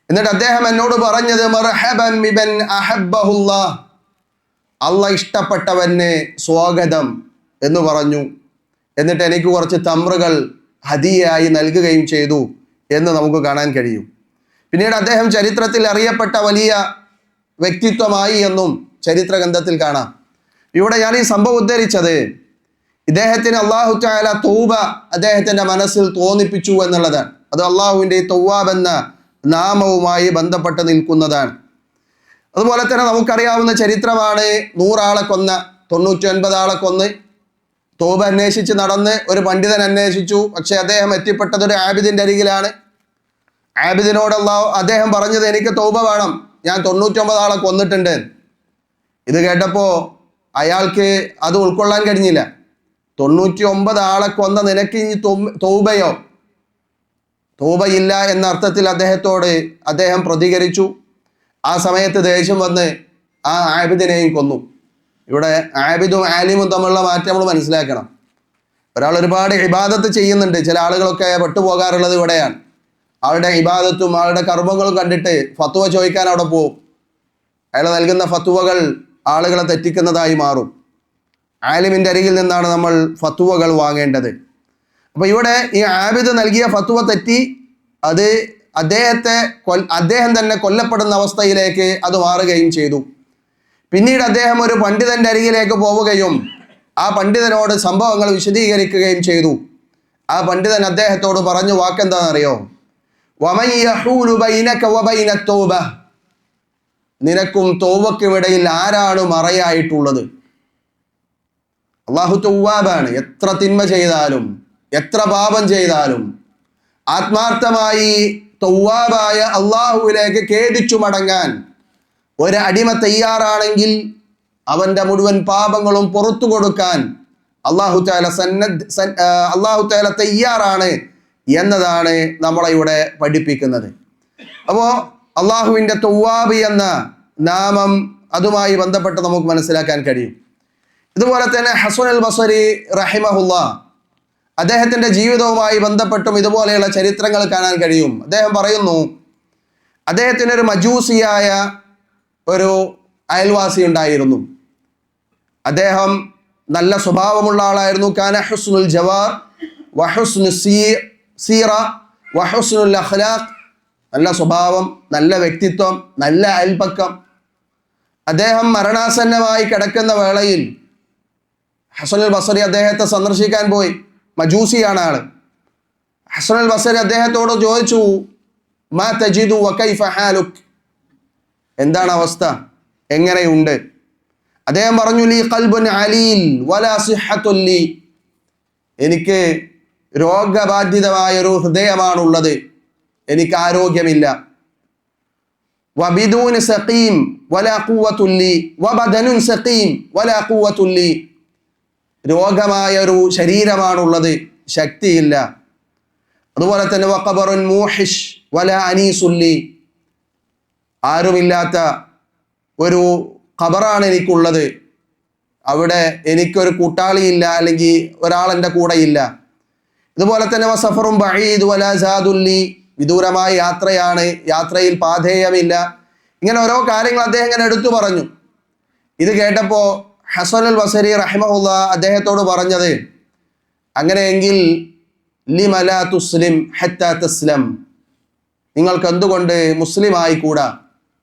എന്നിട്ട് അദ്ദേഹം എന്നോട് പറഞ്ഞത്, മർഹബൻ ബിമൻ അഹബ്ബഹുല്ലാഹ്, അള്ളാഹ് ഇഷ്ടപ്പെട്ടവന് സ്വാഗതം എന്ന് പറഞ്ഞു. എന്നിട്ട് എനിക്ക് കുറച്ച് തമ്രുകൾ ഹദിയായി നൽകുകയും ചെയ്തു എന്ന് നമുക്ക് കാണാൻ കഴിയും. പിന്നീട് അദ്ദേഹം ചരിത്രത്തിൽ അറിയപ്പെട്ട വലിയ വ്യക്തിത്വമായി എന്നും ചരിത്ര ഗ്രന്ഥത്തിൽ കാണാം. ഇവിടെ ഞാൻ ഈ സംഭവം ഉദ്ധരിച്ചത് ഇദ്ദേഹത്തിന് അല്ലാഹു തആല തൗബ അദ്ദേഹത്തിൻ്റെ മനസ്സിൽ തോന്നിപ്പിച്ചു എന്നുള്ളതാണ്. അത് അള്ളാഹുവിൻ്റെ തൗവാബ് എന്ന നാമവുമായി ബന്ധപ്പെട്ട് നിൽക്കുന്നതാണ്. അതുപോലെ തന്നെ നമുക്കറിയാവുന്ന ചരിത്രമാണ് 100 ആളെ കൊന്ന, 99 ആളെ കൊന്ന് തൗബ അന്വേഷിച്ച് നടന്ന് ഒരു പണ്ഡിതൻ അന്വേഷിച്ചു. പക്ഷെ അദ്ദേഹം എത്തിപ്പെട്ടത് ഒരു ആബിദിൻ്റെ അരികിലാണ്. ആബിദിനോട് അദ്ദേഹം പറഞ്ഞത്, എനിക്ക് തൗബ വേണം, ഞാൻ 99 ആളെ കൊന്നിട്ടുണ്ട്. ഇത് കേട്ടപ്പോൾ അയാൾക്ക് അത് ഉൾക്കൊള്ളാൻ കഴിഞ്ഞില്ല. 99 ആളെ കൊന്ന നിനക്ക് ഇനി തൗബയോ? തൗബയില്ല എന്ന അർത്ഥത്തിൽ അദ്ദേഹം പ്രതികരിച്ചു. ആ സമയത്ത് ദേഷ്യം വന്ന് ആ ആബിദിനെയും കൊന്നു. ഇവിടെ ആബിദും ആലിമും തമ്മിലുള്ള മാറ്റം നമ്മൾ മനസ്സിലാക്കണം. ഒരാൾ ഒരുപാട് ഇബാദത്ത് ചെയ്യുന്നുണ്ട്, ചില ആളുകളൊക്കെ പെട്ടുപോകാറുള്ളത് ഇവിടെയാണ്. ആളുടെ ഇബാദത്തും ആളുടെ കർമ്മങ്ങളും കണ്ടിട്ട് ഫത്വ ചോദിക്കാൻ അവിടെ പോകും. അയാൾ നൽകുന്ന ഫത്വകൾ ആളുകളെ തെറ്റിക്കുന്നതായി മാറും. ആലിമിൻ്റെ അരികിൽ നിന്നാണ് നമ്മൾ ഫത്വകൾ വാങ്ങേണ്ടത്. അപ്പോൾ ഇവിടെ ഈ ആബിദ് നൽകിയ ഫത്വ തെറ്റി അത് അദ്ദേഹം തന്നെ കൊല്ലപ്പെടുന്ന അവസ്ഥയിലേക്ക് അത് മാറുകയും ചെയ്തു. പിന്നീട് അദ്ദേഹം ഒരു പണ്ഡിതന്റെ അരികിലേക്ക് പോവുകയും ആ പണ്ഡിതനോട് സംഭവങ്ങൾ വിശദീകരിക്കുകയും ചെയ്തു. ആ പണ്ഡിതൻ അദ്ദേഹത്തോട് പറഞ്ഞു വാക്കെന്താണെന്നറിയോ? വമൻ യഹൂലു ബൈനക വബൈന തൗബ, നിനക്കും തൗബക്കുമിടയിൽ ആരാണ് മറയായിട്ടുള്ളത്? അല്ലാഹു തൗവാബാണ്. എത്ര തിന്മ ചെയ്താലും എത്ര പാപം ചെയ്താലും ആത്മാർത്ഥമായി തൗവാബായ അള്ളാഹുവിലേക്ക് ഖേദിച്ചു മടങ്ങാൻ ഒരു അടിമ തയ്യാറാണെങ്കിൽ അവന്റെ മുഴുവൻ പാപങ്ങളും പുറത്തു കൊടുക്കാൻ അല്ലാഹു തആല തയ്യാറാണ് എന്നതാണ് നമ്മളെ ഇവിടെ പഠിപ്പിക്കുന്നത്. അപ്പോൾ അള്ളാഹുവിൻ്റെ തൗവാബ് എന്ന നാമം അതുമായി ബന്ധപ്പെട്ട് നമുക്ക് മനസ്സിലാക്കാൻ കഴിയും. ഇതുപോലെ തന്നെ ഹസൻ അൽ ബസരി റഹിമഹുല്ലാ, അദ്ദേഹത്തിൻ്റെ ജീവിതവുമായി ബന്ധപ്പെട്ടും ഇതുപോലെയുള്ള ചരിത്രങ്ങൾ കാണാൻ കഴിയും. അദ്ദേഹം പറയുന്നു, അദ്ദേഹത്തിന് ഒരു മജൂസിയായ ഒരു അയൽവാസി ഉണ്ടായിരുന്നു. അദ്ദേഹം നല്ല സ്വഭാവമുള്ള ആളായിരുന്നു. കാന ഹുസ്നുൽ ജവാർ വഹുസ്നു സീറ വഹുസ്നുൽ അഖ്ലാഖ്, നല്ല സ്വഭാവം, നല്ല വ്യക്തിത്വം, നല്ല അയൽപക്കം. അദ്ദേഹം മരണാസന്നമായി കിടക്കുന്ന വേളയിൽ ഹസൻ അൽ ബസരി അദ്ദേഹത്തെ സന്ദർശിക്കാൻ പോയി. മജൂസിയാണ് ആള്. ഹസൻ അൽ ബസരി അദ്ദേഹത്തോട് ചോദിച്ചു, മാ തജിദു വകൈഫ ഹാലുക്, എന്താണ് അവസ്ഥ, എങ്ങനെയുണ്ട്? അദ്ദേഹം പറഞ്ഞു, ലീ ഖൽബുൻ അലീൽ വലാ സിഹ്ഹത്തുൻ ലീ, എനിക്ക് രോഗബാധിതമായൊരു ഹൃദയമാണുള്ളത്, എനിക്ക് ആരോഗ്യമില്ല. വബിദൂൻ സഖീം വലാ ഖുവ്വത്തുൻ ലീ വബദനുൻ സഖീം വലാ ഖുവ്വത്തുൻ ലീ, രോഗമായൊരു ശരീരമാണുള്ളത്, ശക്തിയില്ല. അതുപോലെ തന്നെ വഖബറുൻ മൂഹിഷ് വലാ അനീസുൻ ലീ, ആരുമില്ലാത്ത ഒരു ഖബറാണ് എനിക്കുള്ളത്, അവിടെ എനിക്കൊരു കൂട്ടാളിയില്ല, അല്ലെങ്കിൽ ഒരാൾ എൻ്റെ കൂടെയില്ല. ഇതുപോലെ തന്നെ വസഫറും ബഈദ് വലാ സാദുൻ ലീ, വിദൂരമായ യാത്രയാണ്, യാത്രയിൽ പാഥേയമില്ല. ഇങ്ങനെ ഓരോ കാര്യങ്ങൾ അദ്ദേഹം ഇങ്ങനെ എടുത്തു പറഞ്ഞു. ഇത് കേട്ടപ്പോൾ ഹസൻ അൽ ബസരി റഹിമഹുല്ലാ അദ്ദേഹത്തോട് പറഞ്ഞത്, അങ്ങനെയെങ്കിൽ ലിമ ലാ തുസ്ലിം ഹത്താ തസ്ലം, നിങ്ങൾക്ക് എന്തുകൊണ്ട് മുസ്ലിം ആയിക്കൂടാ?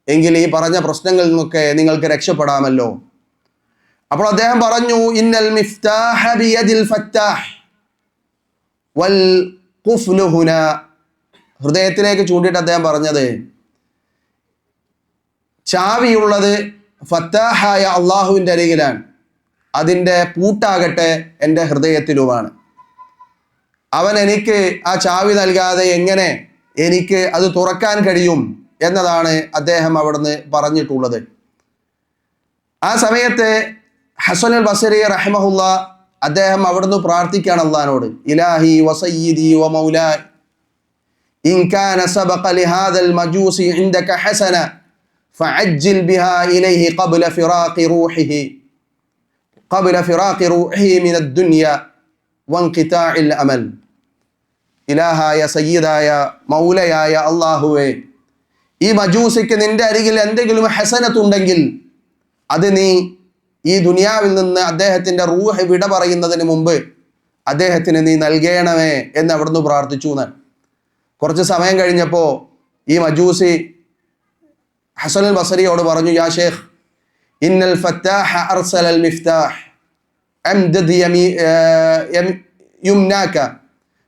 എങ്കിൽ ഈ പറഞ്ഞ പ്രശ്നങ്ങളിൽ നിന്നൊക്കെ നിങ്ങൾക്ക് രക്ഷപ്പെടാമല്ലോ. അപ്പോൾ അദ്ദേഹം പറഞ്ഞു, ഇന്നൽ മിഫ്താഹ ബിയദിൽ ഫത്താഹ് വൽ ഖുഫ്ലു ഹുനാ, ഹൃദയത്തിലേക്ക് ചൂണ്ടിയിട്ട് അദ്ദേഹം പറഞ്ഞത്, ചാവിയുള്ളത് ഫത്താഹായ അള്ളാഹുവിൻ്റെ അരികിലാണ്, അതിൻ്റെ പൂട്ടാകട്ടെ എൻ്റെ ഹൃദയത്തിലുമാണ്. അവൻ എനിക്ക് ആ ചാവി നൽകാതെ എങ്ങനെ എനിക്ക് അത് തുറക്കാൻ കഴിയും എന്നതാണ് അദ്ദേഹം അവിടുന്ന് പറഞ്ഞിട്ടുള്ളത്. ആ സമയത്ത് ഹസൻ അൽ ബസരി റഹിമഹുല്ലാ അദ്ദേഹം അവിടുന്ന് പ്രാർത്ഥിക്കുകയാണ് അള്ളാഹിനോട്, ഇലാഹി വസയ്യിദി വമൗലായി ഇൻ കാന സബഖ ലിഹാദൽ മജൂസി ഇൻദക ഹസന ഫഅജ്ജിൽ ബിഹാ ഇലൈഹി ഖബ്ല ഫിറാഖി റൂഹിഹി മിനദ് ദുനിയ വൻഖിതാഇൽ അമൽ. ഇലാഹായ സയ്യിദായ മൗലയായ അള്ളാഹുവേ, ഈ മജൂസിക്ക് നിന്റെ അരികിൽ എന്തെങ്കിലും ഹസനത്തുണ്ടെങ്കിൽ അത് നീ ഈ ദുനിയാവിൽ നിന്ന് അദ്ദേഹത്തിൻ്റെ റൂഹ് വിട പറയുന്നതിന് മുമ്പ് അദ്ദേഹത്തിന് നീ നൽകണമേ എന്ന് അവിടുന്ന് പ്രാർത്ഥിച്ചു. കുറച്ച് സമയം കഴിഞ്ഞപ്പോൾ ഈ മജൂസി ഹസൻ അൽ ബസരിയോട് പറഞ്ഞു, യാ ഷേഖ്, ഇന്നൽ ഫത്താഹ അർസലൽ മിഫ്താഹ് അംദദ് യുംനാക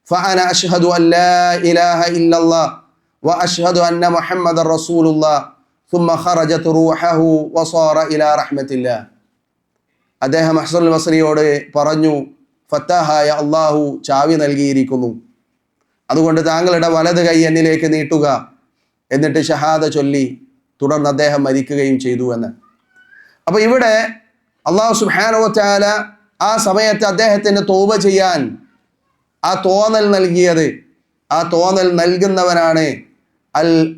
ഫഅന അഷ്ഹദു അൻ ലാ ഇലാഹ ഇല്ലല്ലാഹ് വഅഷ്ഹദു അന്ന മുഹമ്മദൻ റസൂലുള്ളാഹ് ثم خرجت روحه وصار إلى رحمة الله. അദ്ദേഹം ഹസൻ അൽ ബസരിയോട് പറഞ്ഞു, ഫത്താഹായ അള്ളാഹു ചാവി നൽകിയിരിക്കുന്നു, അതുകൊണ്ട് താങ്കളുടെ വലത് കൈ എന്നിലേക്ക് നീട്ടുക, എന്നിട്ട് ഷഹാദ ചൊല്ലി തുടർന്ന് അദ്ദേഹം മരിക്കുകയും ചെയ്തു എന്ന്. അപ്പോൾ ഇവിടെ അള്ളാഹു സുബ്ഹാനഹു വ തആല ആ സമയത്ത് അദ്ദേഹത്തിന് തൗബ ചെയ്യാൻ ആ തോന്നൽ നൽകിയത്, ആ തോന്നൽ നൽകുന്നവനാണ്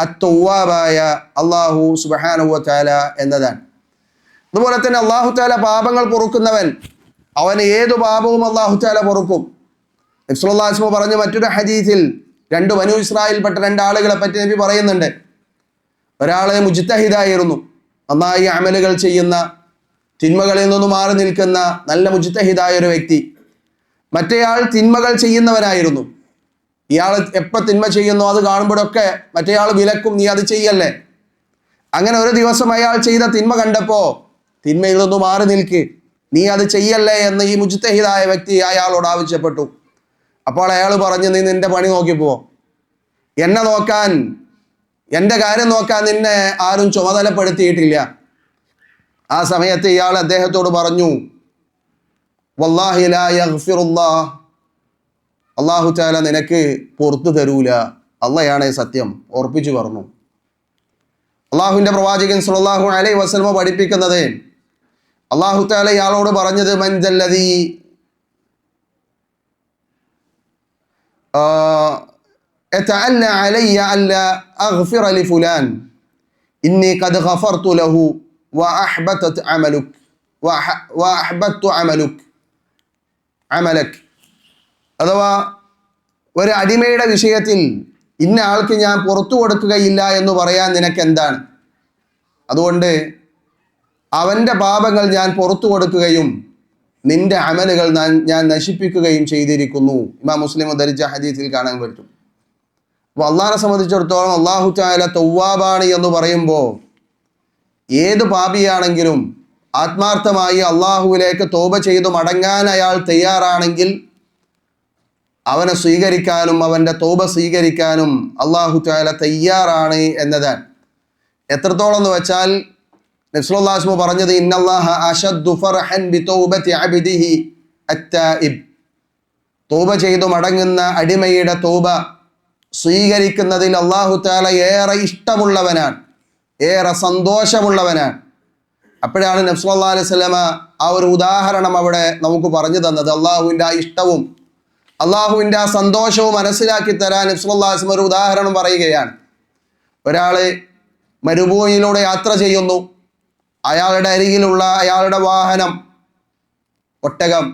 അത്തൗവാബായ അള്ളാഹു സുബ്ഹാനഹു വ തആല എന്നതാണ്. അതുപോലെ തന്നെ അള്ളാഹു തആല പാപങ്ങൾ പൊറുക്കുന്നവൻ, അവന് ഏതു പാപവും അള്ളാഹു തആല പൊറുക്കും. നബി സല്ലല്ലാഹു അലൈഹി വസല്ലം പറഞ്ഞ മറ്റൊരു ഹദീസിൽ രണ്ട് ബനൂ ഇസ്രായേൽപ്പെട്ട രണ്ടാളുകളെ പറ്റി നബി പറയുന്നുണ്ട്. ഒരാൾ മുജ്തഹിദായിരുന്നു, നന്നായി അമലുകൾ ചെയ്യുന്ന, തിന്മകളിൽ നിന്ന് മാറി നിൽക്കുന്ന നല്ല മുജ്തഹിദായ ഒരു വ്യക്തി. മറ്റേയാൾ തിന്മകൾ ചെയ്യുന്നവനായിരുന്നു. ഇയാൾ എപ്പോൾ തിന്മ ചെയ്യുന്നു അത് കാണുമ്പോഴൊക്കെ മറ്റേയാൾ വിലക്കും, നീ അത് ചെയ്യല്ലേ. അങ്ങനെ ഒരു ദിവസം അയാൾ ചെയ്ത തിന്മ കണ്ടപ്പോൾ, തിന്മയിൽ നിന്ന് മാറി നിൽക്ക്, നീ അത് ചെയ്യല്ലേ എന്ന് ഈ മുജ്തഹിദായ വ്യക്തി അയാളോട് ആവശ്യപ്പെട്ടു. അപ്പോൾ അയാൾ പറഞ്ഞു, നീ നിന്റെ പണി നോക്കിപ്പോ, എന്നെ നോക്കാൻ, എൻ്റെ കാര്യം നോക്കാൻ നിന്നെ ആരും ചുമതലപ്പെടുത്തിയിട്ടില്ല. ആ സമയത്ത് ഇയാൾ അദ്ദേഹത്തോട് പറഞ്ഞു, വല്ലാഹി ലാ യഗ്ഫിറുല്ലാഹ്, അല്ലാഹു തആല നിനക്ക് പുറത്തു തരൂല, അള്ളയാണ് സത്യം, ഉറപ്പിച്ചു പറഞ്ഞു. അള്ളാഹുവിൻ്റെ പ്രവാചകൻ സല്ലല്ലാഹു അലൈഹി വസല്ലം പഠിപ്പിക്കുന്നത്, അല്ലാഹു തആല ഇയാളോട് പറഞ്ഞത്, മൻ ജല്ലദീ യതഅല്ല അലയ്യ അല്ലാ അഗ്ഫിറ ലിഫുലാൻ ഇന്നി ഖദ് ഗഫർതു ലഹു വഅഹ്ബതത് അമലുക് വഅഹ്ബത്തു അമലക്. അഥവാ ഒരു അടിമയുടെ വിഷയത്തിൽ ഇന്ന ആൾക്ക് ഞാൻ പുറത്തു കൊടുക്കുകയില്ല എന്ന് പറയാൻ നിനക്ക് എന്താണ്? അതുകൊണ്ട് അവൻ്റെ പാപങ്ങൾ ഞാൻ പുറത്തു കൊടുക്കുകയും നിന്റെ അമലുകൾ ഞാൻ നശിപ്പിക്കുകയും ചെയ്തിരിക്കുന്നു. ഇമാം മുസ്ലിം ഉദ്ധരിച്ച ഹദീസിൽ കാണാൻ പറ്റും. അപ്പോൾ അള്ളാഹിനെ സംബന്ധിച്ചിടത്തോളം അല്ലാഹു തആല തവ്വാബാണ് എന്ന് പറയുമ്പോൾ ഏത് പാപിയാണെങ്കിലും ആത്മാർത്ഥമായി അള്ളാഹുവിലേക്ക് തൗബ ചെയ്തു മടങ്ങാൻ അയാൾ തയ്യാറാണെങ്കിൽ അവനെ സ്വീകരിക്കാനും അവൻ്റെ തൗബ സ്വീകരിക്കാനും അല്ലാഹു തആല തയ്യാറാണ് എന്നതാണ്. എത്രത്തോളം എന്ന് വെച്ചാൽ നബി സല്ലല്ലാഹു അലൈഹി വസല്ലം പറഞ്ഞത്, ഇന്നല്ലാഹ അശദ്ദു ഫർഹൻ ബിതൗബതി അബ്ദിഹി അത്തായിബ്, തൗബ ചെയ്തു മടങ്ങുന്ന അടിമയുടെ തൗബ സ്വീകരിക്കുന്നതിൽ അല്ലാഹു തആല ഏറെ ഇഷ്ടമുള്ളവനാണ്, ഏറെ സന്തോഷമുള്ളവനാണ്. അപ്പോഴാണ് നബി സല്ലല്ലാഹു അലൈഹി വസല്ലം ആ ഒരു ഉദാഹരണം അവിടെ നമുക്ക് പറഞ്ഞു തന്നത്. അള്ളാഹുവിൻ്റെ ആ ഇഷ്ടവും അള്ളാഹുവിൻ്റെ ആ സന്തോഷവും മനസ്സിലാക്കി തരാൻ നബി സല്ലല്ലാഹു അലൈഹി വസല്ലം ഒരു ഉദാഹരണം പറയുകയാണ്. ഒരാൾ മരുഭൂമിയിലൂടെ യാത്ര ചെയ്യുന്നു. അയാളുടെ അരികിലുള്ള അയാളുടെ വാഹനം ഒട്ടകം.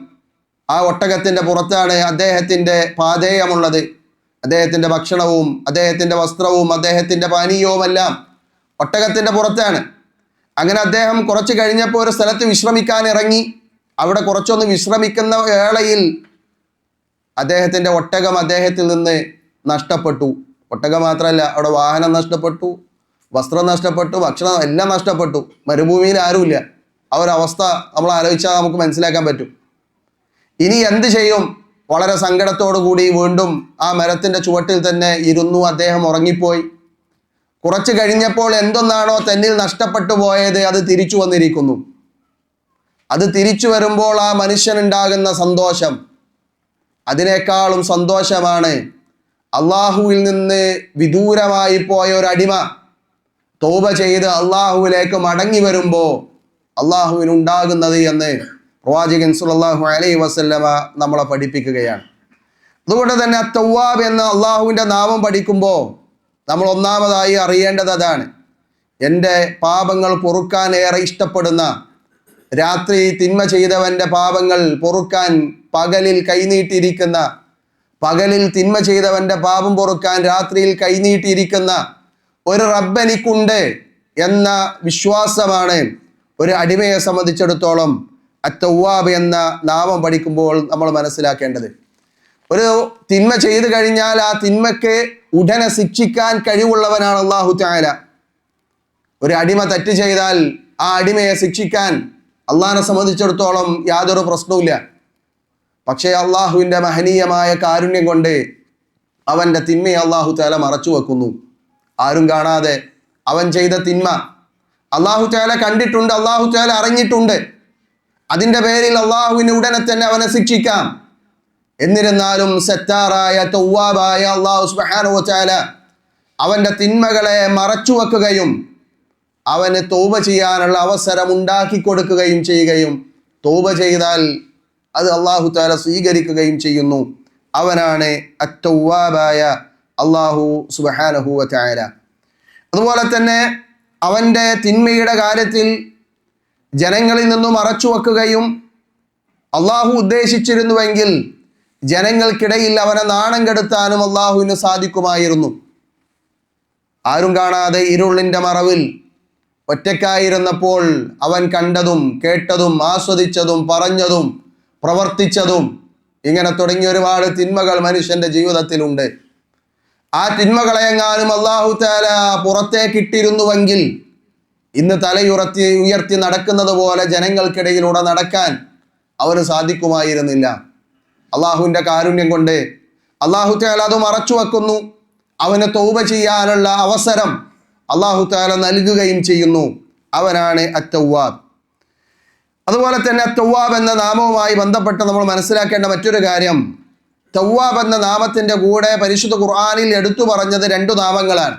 ആ ഒട്ടകത്തിൻ്റെ പുറത്താണ് അദ്ദേഹത്തിൻ്റെ പാഥേയമുള്ളത്. അദ്ദേഹത്തിൻ്റെ ഭക്ഷണവും അദ്ദേഹത്തിൻ്റെ വസ്ത്രവും അദ്ദേഹത്തിൻ്റെ പാനീയവുമെല്ലാം ഒട്ടകത്തിൻ്റെ പുറത്താണ്. അങ്ങനെ അദ്ദേഹം കുറച്ച് കഴിഞ്ഞപ്പോൾ ഒരു സ്ഥലത്ത് വിശ്രമിക്കാൻ ഇറങ്ങി. അവിടെ കുറച്ചൊന്ന് വിശ്രമിക്കുന്ന വേളയിൽ അദ്ദേഹത്തിൻ്റെ ഒട്ടകം അദ്ദേഹത്തിൽ നിന്ന് നഷ്ടപ്പെട്ടു. ഒട്ടകം മാത്രമല്ല, അവിടെ വാഹനം നഷ്ടപ്പെട്ടു, വസ്ത്രം നഷ്ടപ്പെട്ടു, ഭക്ഷണം എല്ലാം നഷ്ടപ്പെട്ടു. മരുഭൂമിയിൽ ആരുമില്ല. ആ ഒരു അവസ്ഥ നമ്മൾ ആലോചിച്ചാൽ നമുക്ക് മനസ്സിലാക്കാൻ പറ്റും. ഇനി എന്ത് ചെയ്യും? വളരെ സങ്കടത്തോടു കൂടി വീണ്ടും ആ മരത്തിൻ്റെ ചുവട്ടിൽ തന്നെ ഇരുന്നു. അദ്ദേഹം ഉറങ്ങിപ്പോയി. കുറച്ച് കഴിഞ്ഞപ്പോൾ എന്തൊന്നാണോ തന്നിൽ നഷ്ടപ്പെട്ടു പോയത് അത് തിരിച്ചു വന്നിരിക്കുന്നു. അത് തിരിച്ചു വരുമ്പോൾ ആ മനുഷ്യനുണ്ടാകുന്ന സന്തോഷം അതിനേക്കാളും സന്തോഷമാണ് അള്ളാഹുവിൽ നിന്ന് വിദൂരമായി പോയ ഒരു അടിമ തൗബ ചെയ്ത് അള്ളാഹുവിലേക്ക് മടങ്ങി വരുമ്പോൾ അള്ളാഹുവിനുണ്ടാകുന്നത് എന്ന് പ്രവാചകൻ സല്ലല്ലാഹു അലൈഹി വസല്ലമ നമ്മളെ പഠിപ്പിക്കുകയാണ്. അതുകൊണ്ട് തന്നെ തവ്വാബ് എന്ന അള്ളാഹുവിൻ്റെ നാമം പഠിക്കുമ്പോൾ നമ്മൾ ഒന്നാമതായി അറിയേണ്ടത് അതാണ്. എൻ്റെ പാപങ്ങൾ പൊറുക്കാൻ ഏറെ ഇഷ്ടപ്പെടുന്ന, രാത്രി തിന്മ ചെയ്തവൻ്റെ പാപങ്ങൾ പൊറുക്കാൻ പകലിൽ കൈനീട്ടിയിരിക്കുന്ന, പകലിൽ തിന്മ ചെയ്തവൻ്റെ പാപം പൊറുക്കാൻ രാത്രിയിൽ കൈനീട്ടിയിരിക്കുന്ന ഒരു റബ്ബ് എനിക്കുണ്ട് എന്ന വിശ്വാസമാണ് ഒരു അടിമയെ സംബന്ധിച്ചിടത്തോളം അത്തവ്വാബ് എന്ന നാമം പഠിക്കുമ്പോൾ നമ്മൾ മനസ്സിലാക്കേണ്ടത്. ഒരു തിന്മ ചെയ്തു കഴിഞ്ഞാൽ ആ തിന്മയ്ക്ക് ഉടനെ ശിക്ഷിക്കാൻ കഴിവുള്ളവനാണ് അല്ലാഹു തആല. ഒരു അടിമ തെറ്റ് ചെയ്താൽ ആ അടിമയെ ശിക്ഷിക്കാൻ അള്ളാഹിനെ സംബന്ധിച്ചിടത്തോളം യാതൊരു പ്രശ്നവുമില്ല. പക്ഷേ അള്ളാഹുവിൻ്റെ മഹനീയമായ കാരുണ്യം കൊണ്ട് അവൻ്റെ തിന്മയെ അല്ലാഹു തആല മറച്ചു വെക്കുന്നു. ആരും കാണാതെ അവൻ ചെയ്ത തിന്മ അല്ലാഹു തആല കണ്ടിട്ടുണ്ട്, അല്ലാഹു തആല അറിഞ്ഞിട്ടുണ്ട്. അതിൻ്റെ പേരിൽ അള്ളാഹുവിന് ഉടനെ തന്നെ അവനെ ശിക്ഷിക്കാം. എന്നിരുന്നാലും സത്താറായ തവ്വാബായ അല്ലാഹു സുബ്ഹാനഹു വ തആല അവൻ്റെ തിന്മകളെ മറച്ചു വെക്കുകയും അവന് തൗബ ചെയ്യാനുള്ള അവസരം ഉണ്ടാക്കി കൊടുക്കുകയും ചെയ്യുകയും തൗബ ചെയ്താൽ അത് അല്ലാഹു തആല സ്വീകരിക്കുകയും ചെയ്യുന്നു. അവനാണ് അത്തവ്വാബായ അല്ലാഹു സുബ്ഹാനഹു വ തആല. അതുപോലെ തന്നെ അവൻ്റെ തിന്മയുടെ കാര്യത്തിൽ ജനങ്ങളിൽ നിന്നും മറച്ചു വെക്കുകയും അള്ളാഹു ഉദ്ദേശിച്ചിരുന്നുവെങ്കിൽ ജനങ്ങൾക്കിടയിൽ അവനെ നാണം കെടുത്താനും അള്ളാഹുവിന് സാധിക്കുമായിരുന്നു. ആരും കാണാതെ ഇരുളിൻ്റെ മറവിൽ ഒറ്റക്കായിരുന്നപ്പോൾ അവൻ കണ്ടതും കേട്ടതും ആസ്വദിച്ചതും പറഞ്ഞതും പ്രവർത്തിച്ചതും ഇങ്ങനെ തുടങ്ങിയ ഒരുപാട് തിന്മകൾ മനുഷ്യന്റെ ജീവിതത്തിലുണ്ട്. ആ തിന്മകളെങ്ങാനും അല്ലാഹു തആല പുറത്തേക്കിട്ടിരുന്നുവെങ്കിൽ ഇന്ന് ഉയർത്തി നടക്കുന്നത് പോലെ ജനങ്ങൾക്കിടയിലൂടെ നടക്കാൻ അവന് സാധിക്കുമായിരുന്നില്ല. അള്ളാഹുവിൻ്റെ കാരുണ്യം കൊണ്ട് അല്ലാഹു തആല അത് മറച്ചു വെക്കുന്നു. അവന് തൗബ ചെയ്യാനുള്ള അവസരം അല്ലാഹു തആല നൽകുകയും ചെയ്യുന്നു. അവനാണ് അത്തൗവാബ്. അതുപോലെ തന്നെ തൗവാബ് എന്ന നാമവുമായി ബന്ധപ്പെട്ട് നമ്മൾ മനസ്സിലാക്കേണ്ട മറ്റൊരു കാര്യം, തൗവാബ് എന്ന നാമത്തിൻ്റെ കൂടെ പരിശുദ്ധ ഖുർആനിൽ എടുത്തു പറഞ്ഞത് 2 നാമങ്ങളാണ്.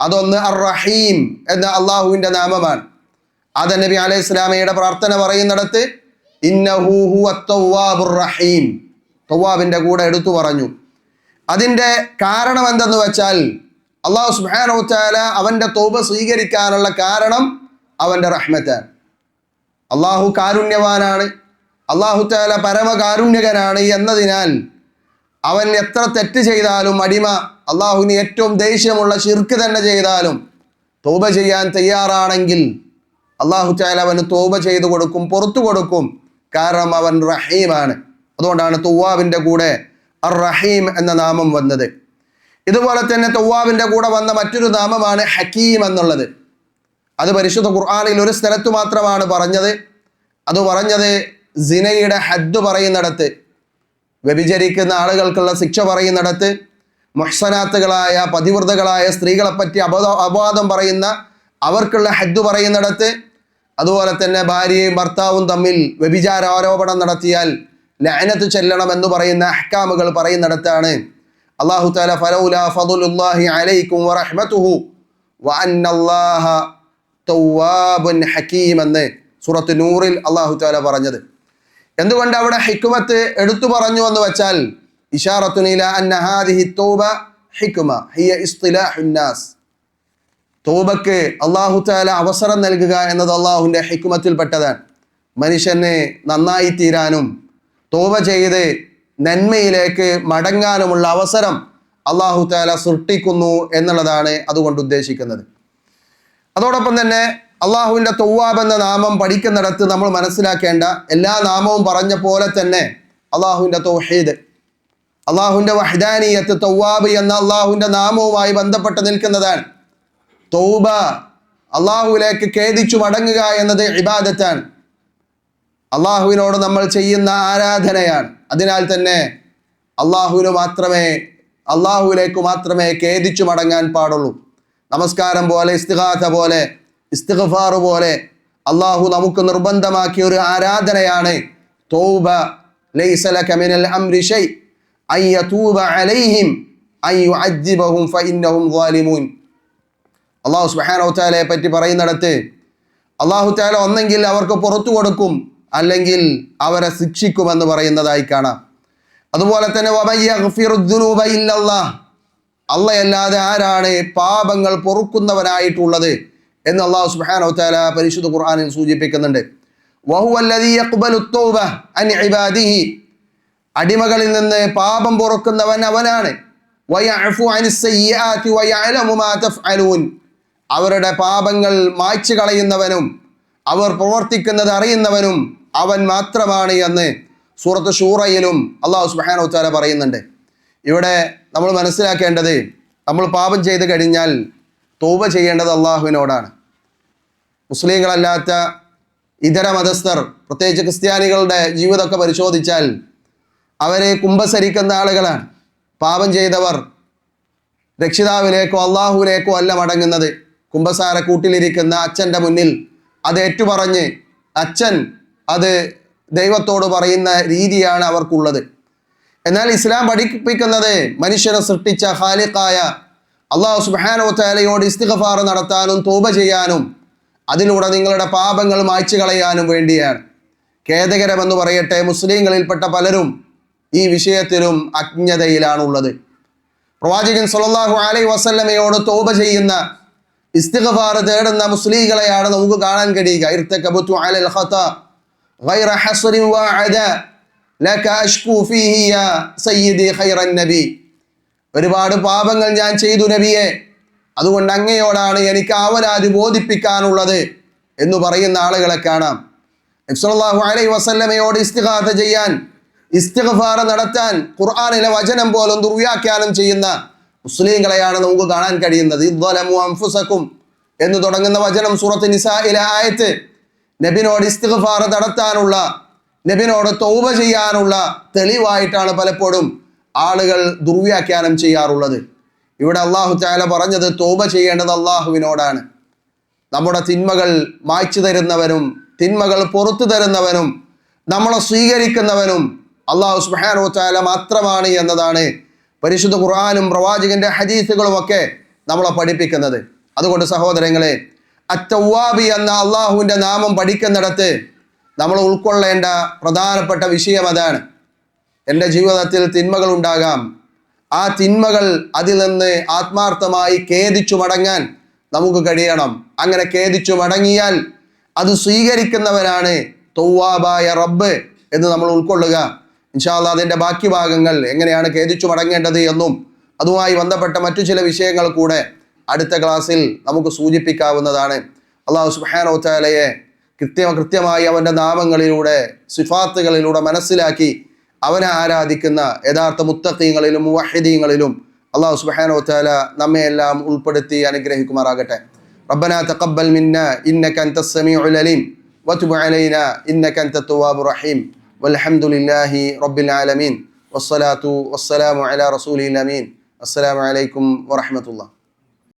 അതൊന്ന് അർ റഹീം എന്ന അള്ളാഹുവിൻ്റെ നാമമാണ്. ആദം നബി അലൈഹി സ്വലാമയുടെ പ്രാർത്ഥന പറയുന്നിടത്ത് ഇന്നഹു ഹുവത് തവ്വാബുർ റഹീം, തവ്വാബിൻ്റെ കൂടെ എടുത്തു പറഞ്ഞു. അതിൻ്റെ കാരണം എന്തെന്ന് വെച്ചാൽ അല്ലാഹു സുബ്ഹാനഹു വ തആല അവൻ്റെ തൗബ സ്വീകരിക്കാനുള്ള കാരണം അവൻ്റെ റഹ്മത്താണ്. അള്ളാഹു കാരുണ്യവാനാണ്, അല്ലാഹു തആല പരമകാരുണ്യകനാണ് എന്നതിനാൽ അവൻ എത്ര തെറ്റ് ചെയ്താലും അടിമ അള്ളാഹുവിന് ഏറ്റവും ദേഷ്യമുള്ള ശിർക്ക് തന്നെ ചെയ്താലും തൗബ ചെയ്യാൻ തയ്യാറാണെങ്കിൽ അല്ലാഹു തആല അവന് തൗബ ചെയ്തു കൊടുക്കും, പുറത്തു കൊടുക്കും. കാരണം അവൻ റഹീമാണ്. അതുകൊണ്ടാണ് തൗവാബിൻ്റെ കൂടെ അർ റഹീം എന്ന നാമം വന്നത്. ഇതുപോലെ തന്നെ തൗവാബിൻ്റെ കൂടെ വന്ന മറ്റൊരു നാമമാണ് ഹക്കീം എന്നുള്ളത്. അത് പരിശുദ്ധ ഖുർആനിൽ ഒരു സ്ഥലത്ത് മാത്രമാണ് പറഞ്ഞത്. അത് പറഞ്ഞത് സിനയുടെ ഹദ്ദ് പറയുന്നിടത്ത്, വ്യഭിചരിക്കുന്ന ആളുകൾക്കുള്ള ശിക്ഷ പറയുന്നിടത്ത്, മുഹ്സനാത്തുകളായ പതിവ്രതകളായ സ്ത്രീകളെപ്പറ്റി അപവാദം പറയുന്ന അവർക്കുള്ള ഹദ്ദ് പറയുന്നിടത്ത്, അതുപോലെ തന്നെ ഭാര്യയും ഭർത്താവും തമ്മിൽ വ്യഭിചാര ആരോപണം നടത്തിയാൽ ലഅനത്ത് ചെല്ലണം എന്ന് പറയുന്ന അഹ്കാമുകൾ പറയുന്നിടത്താണ് അല്ലാഹു തആല ഫലൗലാ ഫദ്ലുല്ലാഹി അലൈക്കും വറഹ്മതുഹു വഅന്നല്ലാഹ തവ്വാബുൻ ഹകീം എന്ന് സൂറത്ത് നൂറിൽ അല്ലാഹു തആല പറഞ്ഞത്. എന്തുകൊണ്ട് അവിടെ ഹിക്മത്ത് എടുത്തു പറഞ്ഞു എന്ന് വെച്ചാൽ ഇശാറത്തുൻ ഇലാ അന്ന ഹാദിഹി തൗബ ഹിക്മ ഹിയ ഇസ്തിലാഹുൻ നാസ്. തൗബക്ക് അല്ലാഹു തആല അവസരം നൽകുക എന്നത് അല്ലാഹുവിൻ്റെ ഹിക്മത്തിൽപ്പെട്ടതാണ്. മനുഷ്യനെ നന്നായി തീരാനും തൗബ ചെയ്ത് നന്മയിലേക്ക് മടങ്ങാനുമുള്ള അവസരം അല്ലാഹു തആല സൃഷ്ടിക്കുന്നു എന്നുള്ളതാണ് അതുകൊണ്ട് ഉദ്ദേശിക്കുന്നത്. അതോടൊപ്പം തന്നെ അള്ളാഹുവിൻ്റെ തൗവാബ് എന്ന നാമം പഠിക്കുന്നിടത്ത് നമ്മൾ മനസ്സിലാക്കേണ്ട എല്ലാ നാമവും പറഞ്ഞ പോലെ തന്നെ അള്ളാഹുവിൻ്റെ തൗഹീദ്, അള്ളാഹുവിൻ്റെ വഹ്ദാനിയത്ത്, തൗവാബ് എന്ന അള്ളാഹുവിൻ്റെ നാമവുമായി ബന്ധപ്പെട്ട് നിൽക്കുന്നതാണ്. തൗബ അള്ളാഹുവിലേക്ക് ഖേദിച്ചു മടങ്ങുക എന്നത് ഇബാദത്താണ്, അള്ളാഹുവിനോട് നമ്മൾ ചെയ്യുന്ന ആരാധനയാണ്. അതിനാൽ തന്നെ അള്ളാഹുവിലേക്ക് മാത്രമേ ഖേദിച്ചു മടങ്ങാൻ പാടുള്ളൂ. നമസ്കാരം പോലെ, ഇസ്തിഗാഥ പോലെ, ഇസ്തിഗ്ഫാർ പോലെ അള്ളാഹു നമുക്ക് നിർബന്ധമാക്കിയ ഒരു ആരാധനയാണ് തൗബ. ലൈസ ലക മിനൽ അംരി ശൈ അൻ യതൂബ അലൈഹിം അൻ യുഅദ്ദിബഹും ഫഇന്നഹും ളാലിമൂൻ. അള്ളാഹു സുബ്ഹാനഹു വ തആലയെ പറ്റി പറയുന്നിടത്ത് അള്ളാഹു തആല ഒന്നെങ്കിൽ അവർക്ക് പുറത്തു കൊടുക്കും, അല്ലെങ്കിൽ അവരെ ശിക്ഷിക്കുമെന്ന് പറയുന്നതായി കാണാം. അതുപോലെ തന്നെ വമൻ യഗ്ഫിറു ദുനൂബ ഇല്ലല്ലാഹ്, അല്ലാഹുവല്ലാതെ ആരാണ് പാപങ്ങൾ പൊറുക്കുന്നവനായിട്ടുള്ളത് എന്ന് അല്ലാഹു സുബ്ഹാനഹു വ തആല പരിശുദ്ധ ഖുർആനിൽ സൂചിപ്പിക്കുന്നുണ്ട്. വഹുവല്ലദീ യഖ്ബലു തൗബ അൻ ഇബാദിഹി, അടിമകളിൽ നിന്ന് പാപം പൊറുക്കുന്നവൻ അവനാണ്. വയഅഫു അനിസ് സയ്യിആതി വയഅലമു മാ തഫ്അലൂൻ, അവരുടെ പാപങ്ങൾ മായ്ച്ചു കളയുന്നവനും അവർ പ്രവർത്തിക്കുന്നത് അറിയുന്നവനും അവൻ മാത്രമാണ് എന്ന് സൂറത്ത് ശൂറയിലും അല്ലാഹു സുബ്ഹാനഹു വ തആല പറയുന്നുണ്ട്. ഇവിടെ നമ്മൾ മനസ്സിലാക്കേണ്ടത്, നമ്മൾ പാപം ചെയ്തു കഴിഞ്ഞാൽ തൗബ ചെയ്യേണ്ടത് അള്ളാഹുവിനോടാണ്. മുസ്ലിങ്ങളല്ലാത്ത ഇതര മതസ്ഥർ, പ്രത്യേകിച്ച് ക്രിസ്ത്യാനികളുടെ ജീവിതമൊക്കെ പരിശോധിച്ചാൽ അവരെ കുമ്പസരിക്കുന്ന ആളുകളാണ്. പാപം ചെയ്തവർ രക്ഷിതാവിലേക്കോ അള്ളാഹുവിലേക്കോ അല്ല മടങ്ങുന്നത്. കുമ്പസാര കൂട്ടിലിരിക്കുന്ന അച്ഛൻ്റെ മുന്നിൽ അത് ഏറ്റുപറഞ്ഞ് അച്ഛൻ അത് ദൈവത്തോട് പറയുന്ന രീതിയാണ് അവർക്കുള്ളത്. എന്നാൽ ഇസ്ലാം പഠിപ്പിക്കുന്നത് മനുഷ്യനെ സൃഷ്ടിച്ച ഖാലിഖായ അല്ലാഹു സുബ്ഹാനഹു വ തആലയോട് ഇസ്തിഗ്ഫാർ നടത്താനും തൗബ ചെയ്യാനും അതിലൂടെ നിങ്ങളുടെ പാപങ്ങൾ മായ്ച്ചു കളയാനും വേണ്ടിയാണ്. ഖേദകരമെന്ന് പറയട്ടെ, മുസ്ലിങ്ങളിൽപ്പെട്ട പലരും ഈ വിഷയത്തിലും അജ്ഞതയിലാണുള്ളത്. പ്രവാചകൻ സ്വല്ലല്ലാഹു അലൈഹി വസല്ലമയോട് തൗബ ചെയ്യുന്ന, ഇസ്തിഗ്ഫാർ തേടുന്ന മുസ്ലിങ്ങളെയാണ് നമുക്ക് കാണാൻ കഴിയുക. ഇർതകബതു അലൽ ഖത ഗൈറ ഹസ്റിൻ വഅദ, ലക അഷ്കു ഫീഹി യാ സയ്യിദി ഖൈറൻ നബി. ഒരുപാട് പാപങ്ങൾ ഞാൻ ചെയ്തു നബിയെ, അതുകൊണ്ട് അങ്ങയോടാണ് എനിക്ക് ആവലാതി ബോധിപ്പിക്കാനുള്ളത് എന്ന് പറയുന്ന ആളുകളെ കാണാം. നബി സല്ലല്ലാഹു അലൈഹി വസല്ലമയോട് ഇസ്തിഗാഥ ചെയ്യാൻ, ഇസ്തിഗ്ഫാർ നടത്താൻ ഖുർആനിലെ വചനം പോലും ദുർവ്യാഖ്യാനം ചെയ്യുന്ന മുസ്ലിങ്ങളെയാണ് നമുക്ക് കാണാൻ കഴിയുന്നത്. ഇദ്ദലമു അൻഫുസകും എന്ന് തുടങ്ങുന്ന വചനം സൂറത്ത് നിസായിലെ ആയത്ത് നബിനോട് ഇസ്തിഗ്ഫാർ നടത്താനുള്ള, നബിനോട് തൗബ ചെയ്യാനുള്ള തെളിവായിട്ടാണ് പലപ്പോഴും ആളുകൾ ദുർവ്യാഖ്യാനം ചെയ്യാറുള്ളത്. ഇവിടെ അല്ലാഹു തആല പറഞ്ഞത് തൗബ ചെയ്യേണ്ടത് അല്ലാഹുവിനോടാണ്. നമ്മുടെ തിന്മകൾ മായ്ച്ചു തരുന്നവനും തിന്മകൾ പുറത്തു തരുന്നവനും നമ്മളെ സ്വീകരിക്കുന്നവനും അല്ലാഹു സുബ്ഹാനഹു വ തആല മാത്രമാണ് എന്നതാണ് പരിശുദ്ധ ഖുർആനും പ്രവാചകന്റെ ഹദീസുകളും ഒക്കെ നമ്മളെ പഠിപ്പിക്കുന്നത്. അതുകൊണ്ട് സഹോദരങ്ങളെ, അത്തവ്വാബി എന്ന അള്ളാഹുവിൻ്റെ നാമം പഠിക്കുന്നിടത്ത് നമ്മൾ ഉൾക്കൊള്ളേണ്ട പ്രധാനപ്പെട്ട വിഷയം അതാണ്. എൻ്റെ ജീവിതത്തിൽ തിന്മകൾ ഉണ്ടാകാം, ആ തിന്മകൾ അതിൽ നിന്ന് ആത്മാർത്ഥമായി ഖേദിച്ചു മടങ്ങാൻ നമുക്ക് കഴിയണം. അങ്ങനെ ഖേദിച്ചു മടങ്ങിയാൽ അത് സ്വീകരിക്കുന്നവനാണ് തൗവാബായ റബ്ബ് എന്ന് നമ്മൾ ഉൾക്കൊള്ളുക. ഇൻഷാ അല്ലാഹ് അതിൻ്റെ ബാക്കി ഭാഗങ്ങൾ എങ്ങനെയാണ് ഖേദിച്ചു മടങ്ങേണ്ടത് എന്നും അതുമായി ബന്ധപ്പെട്ട മറ്റു ചില വിഷയങ്ങൾ കൂടെ അടുത്ത ക്ലാസ്സിൽ നമുക്ക് സൂചിപ്പിക്കാവുന്നതാണ്. അല്ലാഹു സുബ്ഹാനഹു വ തആലയെ കൃത്യമായി അവൻ്റെ നാമങ്ങളിലൂടെ സിഫാത്തുകളിലൂടെ മനസ്സിലാക്കി അവനെ ആരാധിക്കുന്ന യഥാർത്ഥ മുത്തഖീങ്ങളിലും മുവഹ്ഹിദീങ്ങളിലും അല്ലാഹു സുബ്ഹാനഹു വ തആല നമ്മെ എല്ലാം ഉൾപ്പെടുത്തി അനുഗ്രഹിക്കുമാറാകട്ടെ. റബ്ബനാ തഖബ്ബൽ മിന്നാ ഇന്നക അൻതസ് സമീഉൽ അലീം വതുബ് അലൈനാ ഇന്നക അൻതത് തവ്വാബുർ റഹീം വൽഹംദുലില്ലാഹി റബ്ബിൽ ആലമീൻ വസ്സലാത്തു വസ്സലാമു അലാ റസൂലിൽ അമീൻ. അസ്സലാമു അലൈക്കും വറഹ്മത്തുള്ളാഹി.